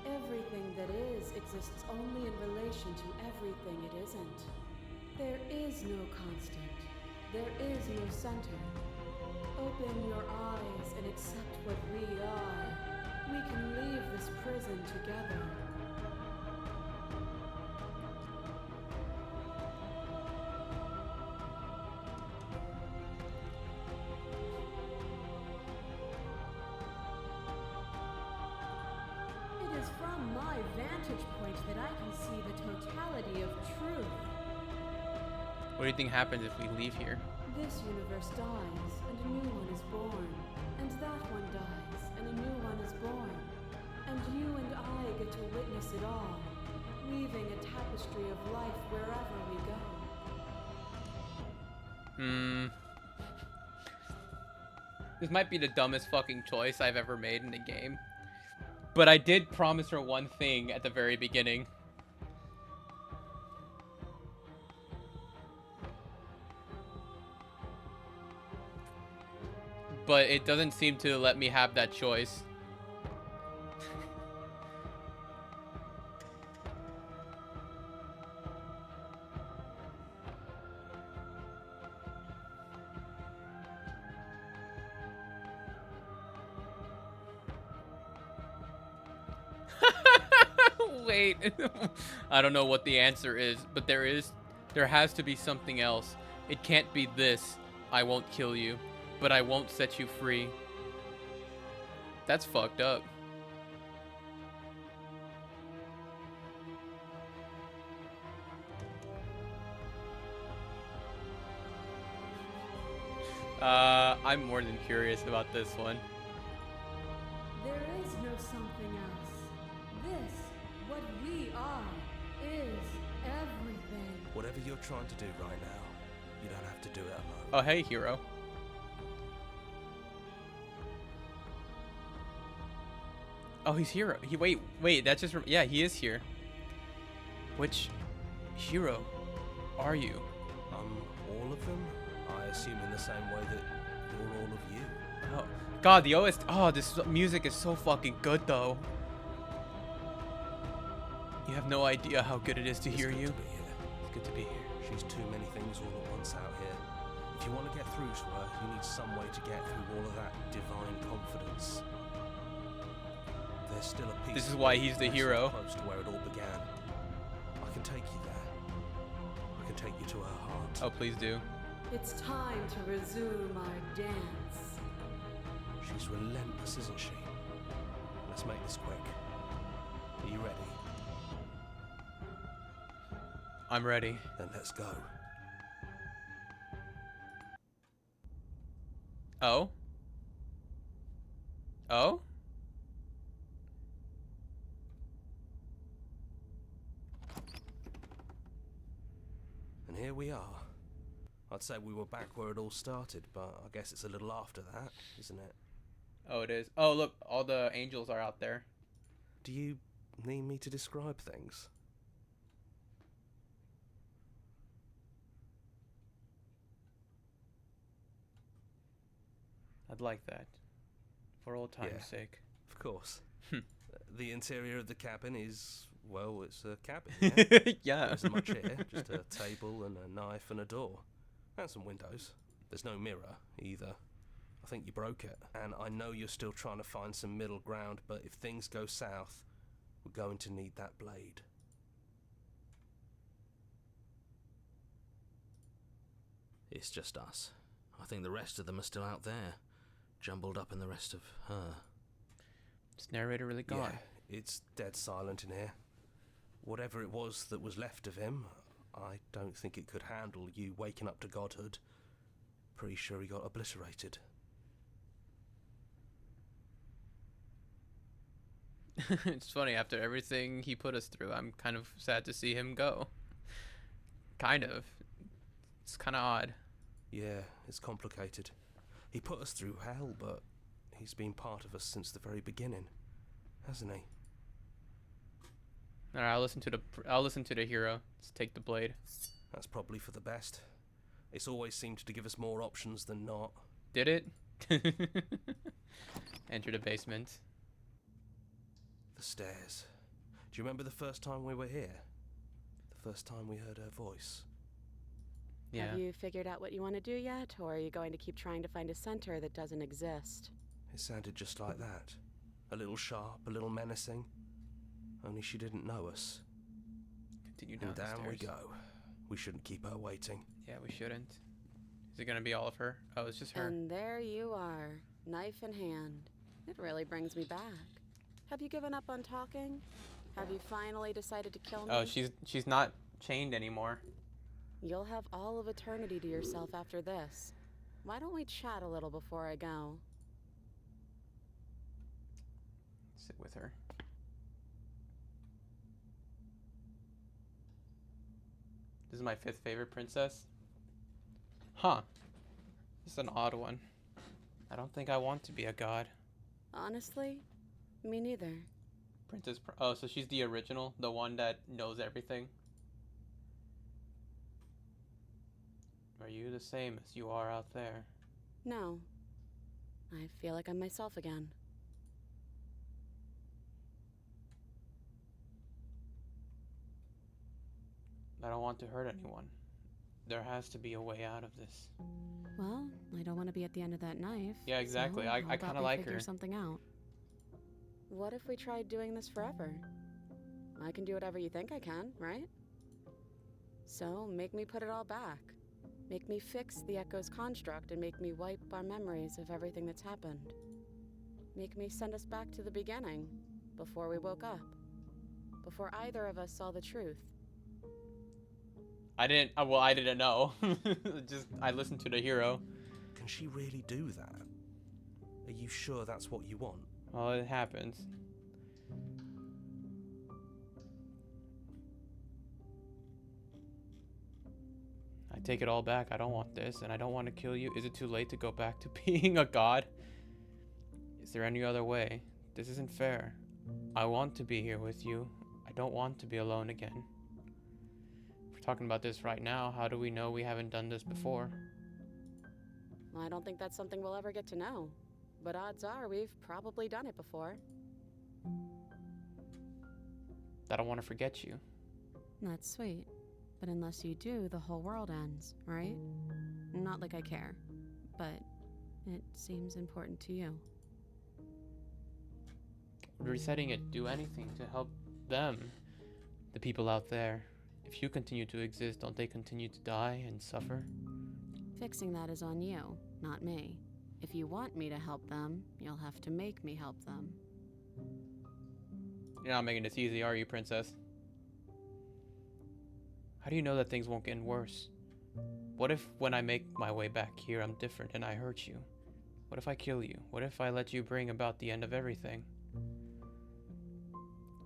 Speaker 2: Everything that is exists only in relation to everything it isn't. There is no constant. There is no center. Open your eyes and accept what we are. We can leave this prison together.
Speaker 4: It is from my vantage point that I can see the totality of truth.
Speaker 1: What do you think happens if we leave here?
Speaker 2: This universe dies, and a new one is born. And that one dies, and a new one is born. And you and I get to witness it all, weaving a tapestry of life wherever we go.
Speaker 1: This might be the dumbest fucking choice I've ever made in the game. But I did promise her one thing at the very beginning. But it doesn't seem to let me have that choice. Wait. I don't know what the answer is, but there has to be something else. It can't be this. I won't kill you, but I won't set you free. That's fucked up. I'm more than curious about this one.
Speaker 4: There is no something else. This, what we are, is everything.
Speaker 5: Whatever you're trying to do right now, you don't have to do it alone.
Speaker 1: Oh, hey, hero. Oh, he's hero. Wait, that's just... Yeah, he is here. Which hero are you?
Speaker 5: All of them? I assume in the same way that you're all of you.
Speaker 1: Oh, God, the OST... Oh, this music is so fucking good, though. You have no idea how good it is to
Speaker 5: It's
Speaker 1: hear
Speaker 5: good
Speaker 1: you.
Speaker 5: to be here.
Speaker 1: Good to be here.
Speaker 6: She's too many things all at once out here. If you want to get through to her, you need some way to get through all of that divine confidence. There's still a piece.
Speaker 1: This is why he's the hero.
Speaker 6: Close to where it all began. I can take you there. I can take you to her heart.
Speaker 1: Oh, please do.
Speaker 7: It's time to resume our dance.
Speaker 6: She's relentless, isn't she? Let's make this quick. Are you ready?
Speaker 1: I'm ready.
Speaker 6: Then let's go.
Speaker 1: Oh? Oh?
Speaker 6: And here we are. I'd say we were back where it all started, but I guess it's a little after that, isn't it?
Speaker 1: Oh, it is. Oh, look, all the angels are out there.
Speaker 6: Do you need me to describe things?
Speaker 1: I'd like that. For old time's
Speaker 6: Yeah.
Speaker 1: sake.
Speaker 6: Of course.
Speaker 1: Hmm.
Speaker 6: The interior of the cabin is, well, it's a cabin, yeah?
Speaker 1: Yeah.
Speaker 6: There isn't much here, just a table and a knife and a door. And some windows. There's no mirror, either. I think you broke it. And I know you're still trying to find some middle ground, but if things go south, we're going to need that blade.
Speaker 5: It's just us. I think the rest of them are still out there, jumbled up in the rest of her.
Speaker 1: Is narrator really gone?
Speaker 6: Yeah, it's dead silent in here. Whatever it was that was left of him, I don't think it could handle you waking up to godhood. Pretty sure he got obliterated.
Speaker 1: It's funny, after everything he put us through, I'm kind of sad to see him go. Kind of. It's kind of odd.
Speaker 6: Yeah, it's complicated. He put us through hell, but he's been part of us since the very beginning, hasn't he?
Speaker 1: Alright, I'll listen to the hero. Let's take the blade.
Speaker 6: That's probably for the best. It's always seemed to give us more options than not.
Speaker 1: Did it? Enter the basement.
Speaker 6: The stairs. Do you remember the first time we were here? The first time we heard her voice?
Speaker 1: Yeah.
Speaker 2: Have you figured out what you want to do yet, or are you going to keep trying to find a center that doesn't exist?
Speaker 6: It sounded just like that. A little sharp, a little menacing. Only she didn't know us.
Speaker 1: Continue down
Speaker 6: And
Speaker 1: the
Speaker 6: down we
Speaker 1: stairs.
Speaker 6: go. We shouldn't keep her waiting.
Speaker 1: Yeah, we shouldn't. Is it gonna be all of her? Oh, it's just her.
Speaker 2: And there you are, knife in hand. It really brings me back. Have you given up on talking? Have you finally decided to kill me?
Speaker 1: Oh, she's not chained anymore.
Speaker 2: You'll have all of eternity to yourself after this. Why don't we chat a little before I go?
Speaker 1: Sit with her. This is my 5th favorite princess. Huh. This is an odd one. I don't think I want to be a god.
Speaker 2: Honestly, me neither.
Speaker 1: Oh, so she's the original, the one that knows everything. Are you the same as you are out there?
Speaker 2: No. I feel like I'm myself again.
Speaker 1: I don't want to hurt anyone. There has to be a way out of this.
Speaker 2: Well, I don't want to be at the end of that knife.
Speaker 1: Yeah, exactly.
Speaker 2: So
Speaker 1: I
Speaker 2: how about
Speaker 1: kinda
Speaker 2: we
Speaker 1: like
Speaker 2: figure
Speaker 1: her.
Speaker 2: something out. What if we tried doing this forever? I can do whatever you think I can, right? So make me put it all back. Make me fix the Echo's construct and make me wipe our memories of everything that's happened. Make me send us back to the beginning, before we woke up. Before either of us saw the truth.
Speaker 1: I didn't know. I listened to the hero.
Speaker 6: Can she really do that? Are you sure that's what you want?
Speaker 1: Well, it happens. I take it all back. I don't want this, and I don't want to kill you. Is it too late to go back to being a god? Is there any other way? This isn't fair. I want to be here with you. I don't want to be alone again. If we're talking about this right now, how do we know we haven't done this before?
Speaker 2: I don't think that's something we'll ever get to know. But odds are we've probably done it before.
Speaker 1: I don't want to forget you.
Speaker 2: That's sweet. But unless you do, the whole world ends, right? Not like I care, but it seems important to you.
Speaker 1: Resetting it, do anything to help them, the people out there. If you continue to exist, don't they continue to die and suffer?
Speaker 2: Fixing that is on you, not me. If you want me to help them, you'll have to make me help them.
Speaker 1: You're not making this easy, are you, princess? How do you know that things won't get worse? What if when I make my way back here, I'm different and I hurt you? What if I kill you? What if I let you bring about the end of everything?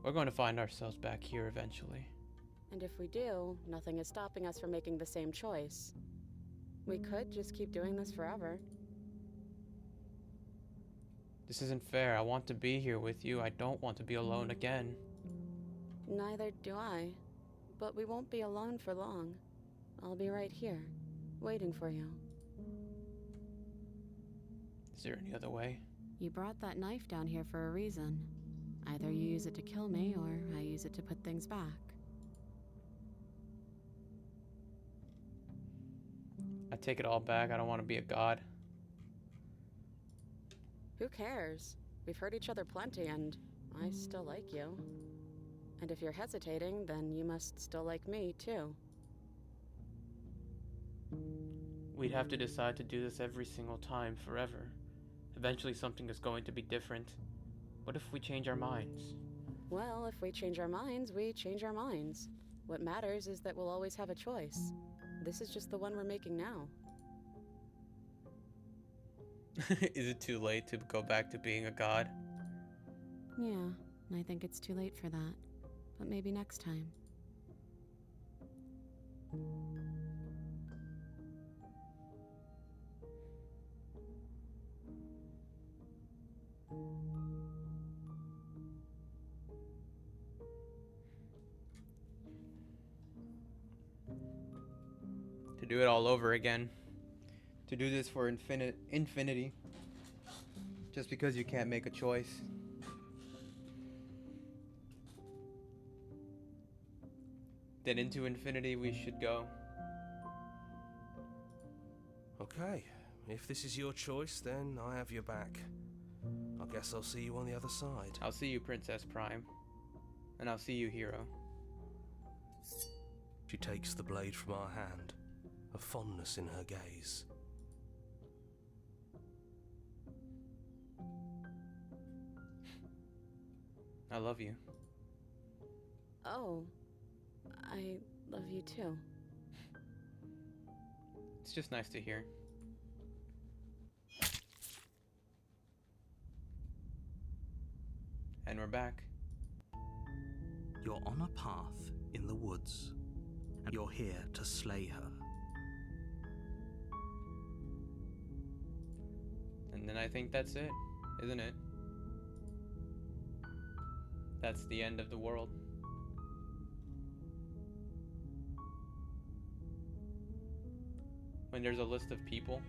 Speaker 1: We're going to find ourselves back here eventually.
Speaker 2: And if we do, nothing is stopping us from making the same choice. We could just keep doing this forever.
Speaker 1: This isn't fair. I want to be here with you. I don't want to be alone again.
Speaker 2: Neither do I. But we won't be alone for long. I'll be right here, waiting for you.
Speaker 1: Is there any other way?
Speaker 2: You brought that knife down here for a reason. Either you use it to kill me, or I use it to put things back.
Speaker 1: I take it all back. I don't want to be a god.
Speaker 2: Who cares? We've hurt each other plenty, and I still like you. And if you're hesitating, then you must still like me, too.
Speaker 1: We'd have to decide to do this every single time, forever. Eventually something is going to be different. What if we change our minds?
Speaker 2: Well, if we change our minds, we change our minds. What matters is that we'll always have a choice. This is just the one we're making now.
Speaker 1: Is it too late to go back to being a god?
Speaker 2: Yeah, I think it's too late for that. But maybe next time.
Speaker 1: To do it all over again. To do this for infinity. Just because you can't make a choice. Then into infinity we should go.
Speaker 6: Okay, if this is your choice, then I have your back. I guess I'll see you on the other side.
Speaker 1: I'll see you, Princess Prime. And I'll see you, Hero.
Speaker 6: She takes the blade from our hand, a fondness in her gaze.
Speaker 1: I love you.
Speaker 2: Oh, I love you too.
Speaker 1: It's just nice to hear. And we're back.
Speaker 5: You're on a path in the woods, and you're here to slay her.
Speaker 1: And then I think that's it, isn't it? That's the end of the world. When there's a list of people.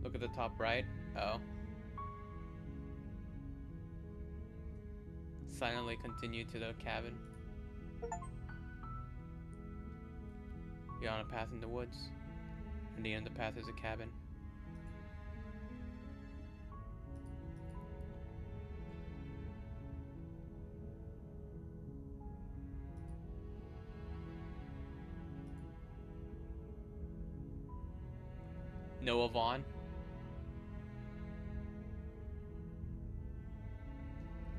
Speaker 1: Look at the top right. Oh. Silently continue to the cabin. You're on a path in the woods. And the end of the path is a cabin. Noah Vaughn.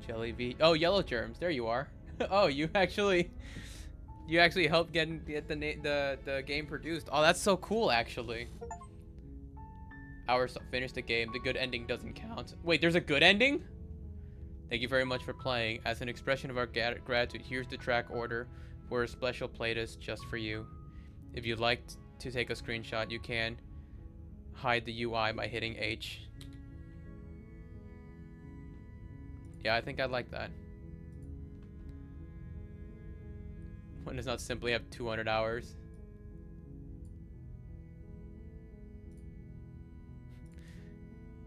Speaker 1: Jelly V. Oh, Yellow Germs. There you are. Oh, you actually helped get the game produced. Oh, that's so cool, actually. Hours finished the game. The good ending doesn't count. Wait, there's a good ending? Thank you very much for playing. As an expression of our gratitude, here's the track order for a special playlist just for you. If you'd like to take a screenshot, you can. Hide the UI by hitting H. Yeah, I think I like that. When does not simply have 200 hours.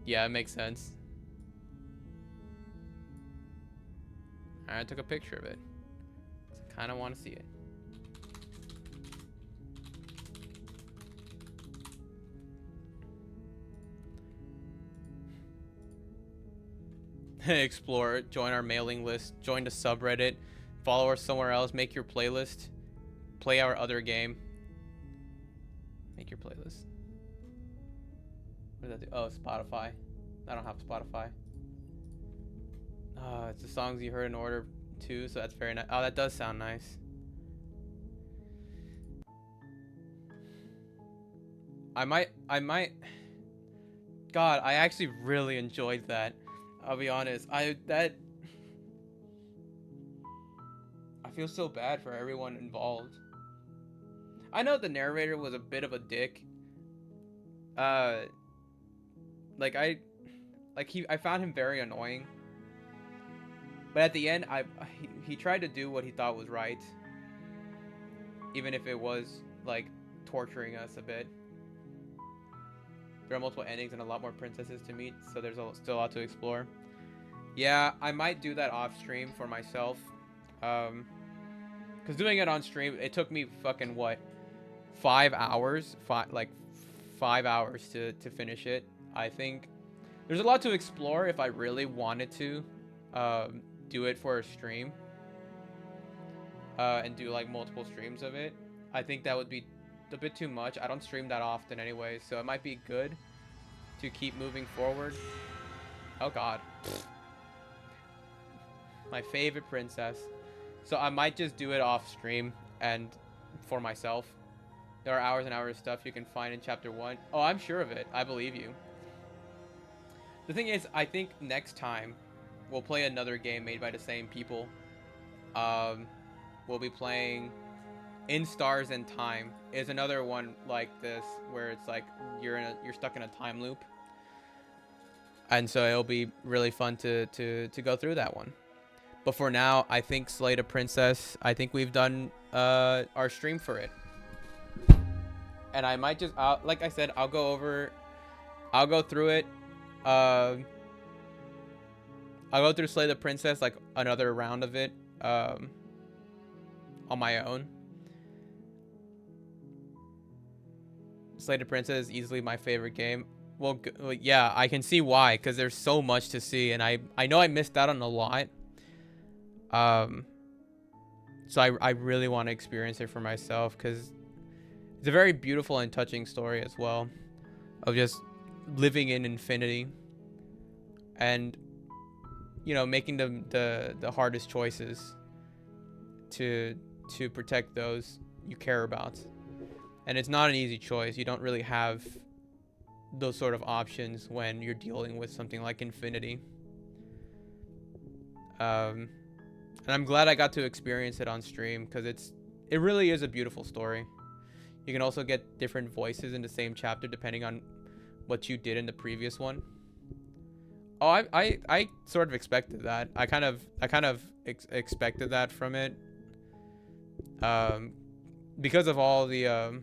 Speaker 1: Yeah, it makes sense. I took a picture of it. Kind of want to see it. Explore it, join our mailing list, join the subreddit, follow us somewhere else, make your playlist, play our other game. Make your playlist. What does that do? Oh, Spotify. I don't have Spotify. It's the songs you heard in order too, so that's very nice. Oh, that does sound nice. I might. God, I actually really enjoyed that. I'll be honest. I feel so bad for everyone involved. I know the narrator was a bit of a dick. I found him very annoying. But at the end, he tried to do what he thought was right, even if it was like torturing us a bit. There are multiple endings and a lot more princesses to meet, so there's still a lot to explore. Yeah, I might do that off stream for myself, because doing it on stream, it took me fucking what, 5 hours, 5 hours to finish it. I think there's a lot to explore if I really wanted to do it for a stream, and do like multiple streams of it. I think that would be a bit too much. I don't stream that often anyway, so it might be good to keep moving forward. Oh god. My favorite princess. So I might just do it off stream and for myself. There are hours and hours of stuff you can find in chapter 1. Oh, I'm sure of it. I believe you. The thing is, I think next time we'll play another game made by the same people. We'll be playing In Stars and Time. Is another one like this where it's like you're stuck in a time loop. And so it'll be really fun to go through that one. But for now, I think Slay the Princess, I think we've done our stream for it. And I might just, like I said, I'll go through it. I'll go through Slay the Princess, like another round of it, on my own. Slay the Princess is easily my favorite game. Well, yeah, I can see why, because there's so much to see, and I know I missed out on a lot. So I really want to experience it for myself, because it's a very beautiful and touching story as well, of just living in infinity, and making the hardest choices to protect those you care about. And it's not an easy choice. You don't really have those sort of options when you're dealing with something like infinity. And I'm glad I got to experience it on stream, because it really is a beautiful story. You can also get different voices in the same chapter depending on what you did in the previous one. Oh, I sort of expected that. I kind of expected that from it. Because of all the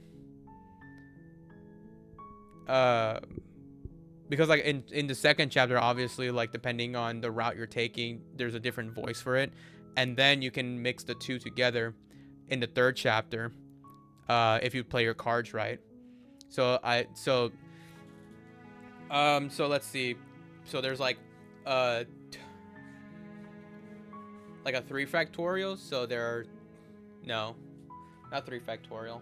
Speaker 1: because like in the second chapter, obviously, like depending on the route you're taking, there's a different voice for it, and then you can mix the two together in the third chapter if you play your cards right. So let's see. So there's like a 3 factorial. So there are no, not 3 factorial.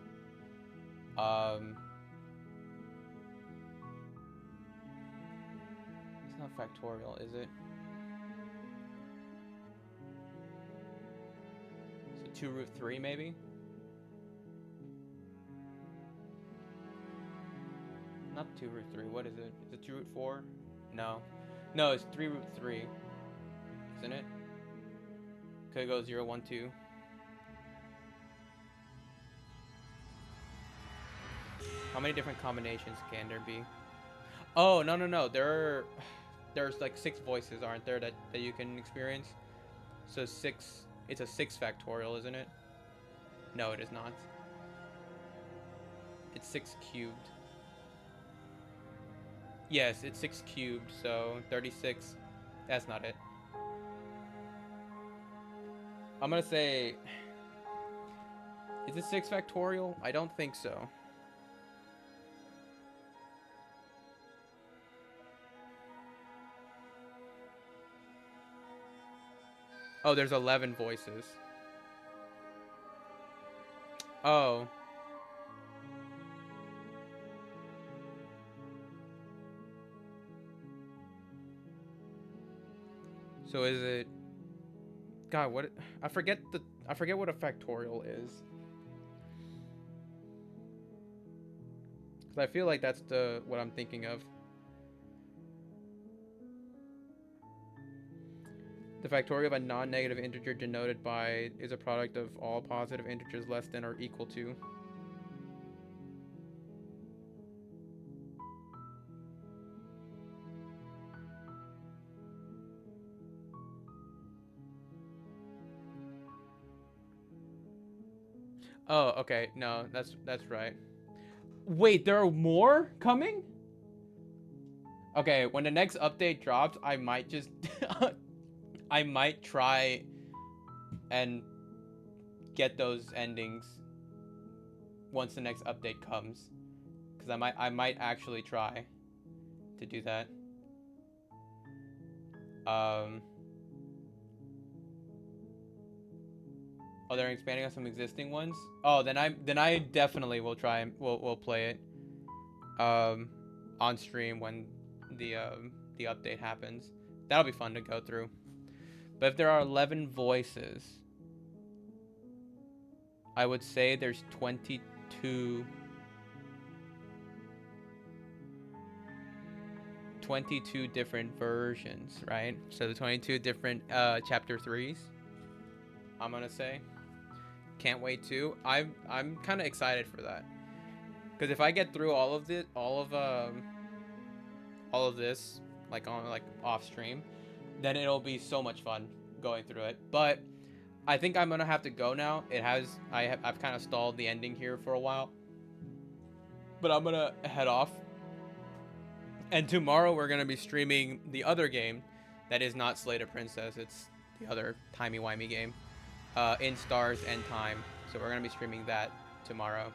Speaker 1: It's not factorial, is it? So 2 root 3 maybe? Not 2 root 3, what is it? Is it 2 root 4? No. No, it's 3 root 3. Isn't it? Could go 0, 1, 2. How many different combinations can there be? Oh, no. There's like 6 voices, aren't there, that you can experience? So 6, it's a 6 factorial, isn't it? No, it is not. It's 6 cubed. Yes, it's 6 cubed, so 36. That's not it. I'm gonna say Is it 6 factorial? I don't think so. Oh, there's 11 voices. Oh. So is it... God, what... I forget what a factorial is. 'Cause I feel like that's what I'm thinking of. The factorial of a non-negative integer denoted by is a product of all positive integers less than or equal to. Oh, okay. No, that's right. Wait, there are more coming? Okay, when the next update drops, I might just I might try and get those endings once the next update comes, because I might actually try to do that. Oh, they're expanding on some existing ones. Oh, then I definitely will try and we'll play it on stream when the update happens. That'll be fun to go through. But if there are 11 voices, I would say there's 22 different versions, right? So the 22 different chapter 3s, I'm gonna say. Can't wait to. I'm kind of excited for that, because if I get through all of this like off stream, then it'll be so much fun going through it. But I think I'm gonna have to go now. I've kind of stalled the ending here for a while, but I'm gonna head off. And tomorrow we're gonna be streaming the other game that is not Slay the Princess. It's the other timey-wimey game, In Stars and Time. So we're gonna be streaming that tomorrow.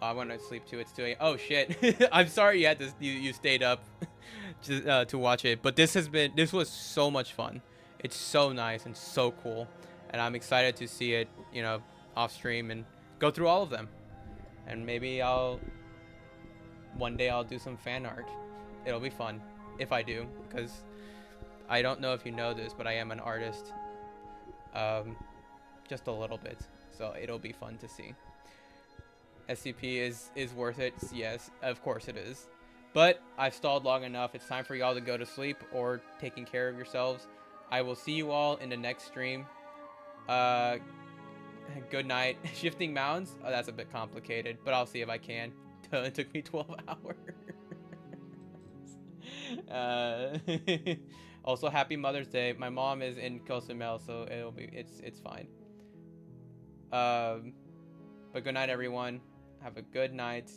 Speaker 1: I want to sleep too. It's 2 a.m. Oh shit! I'm sorry you had to you stayed up to watch it, but this was so much fun. It's so nice and so cool, and I'm excited to see it, you know, off stream and go through all of them. And maybe one day I'll do some fan art. It'll be fun if I do, because I don't know if you know this, but I am an artist, just a little bit. So it'll be fun to see. SCP is worth it. Yes, of course it is. But I've stalled long enough. It's time for y'all to go to sleep or taking care of yourselves. I will see you all in the next stream. Good night. Shifting mounds? Oh, that's a bit complicated, but I'll see if I can. It took me 12 hours. Also, happy Mother's Day. My mom is in Cozumel, so it's fine. But good night, everyone. Have a good night.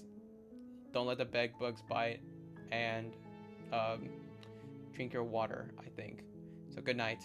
Speaker 1: Don't let the bed bugs bite, and drink your water, I think. So good night.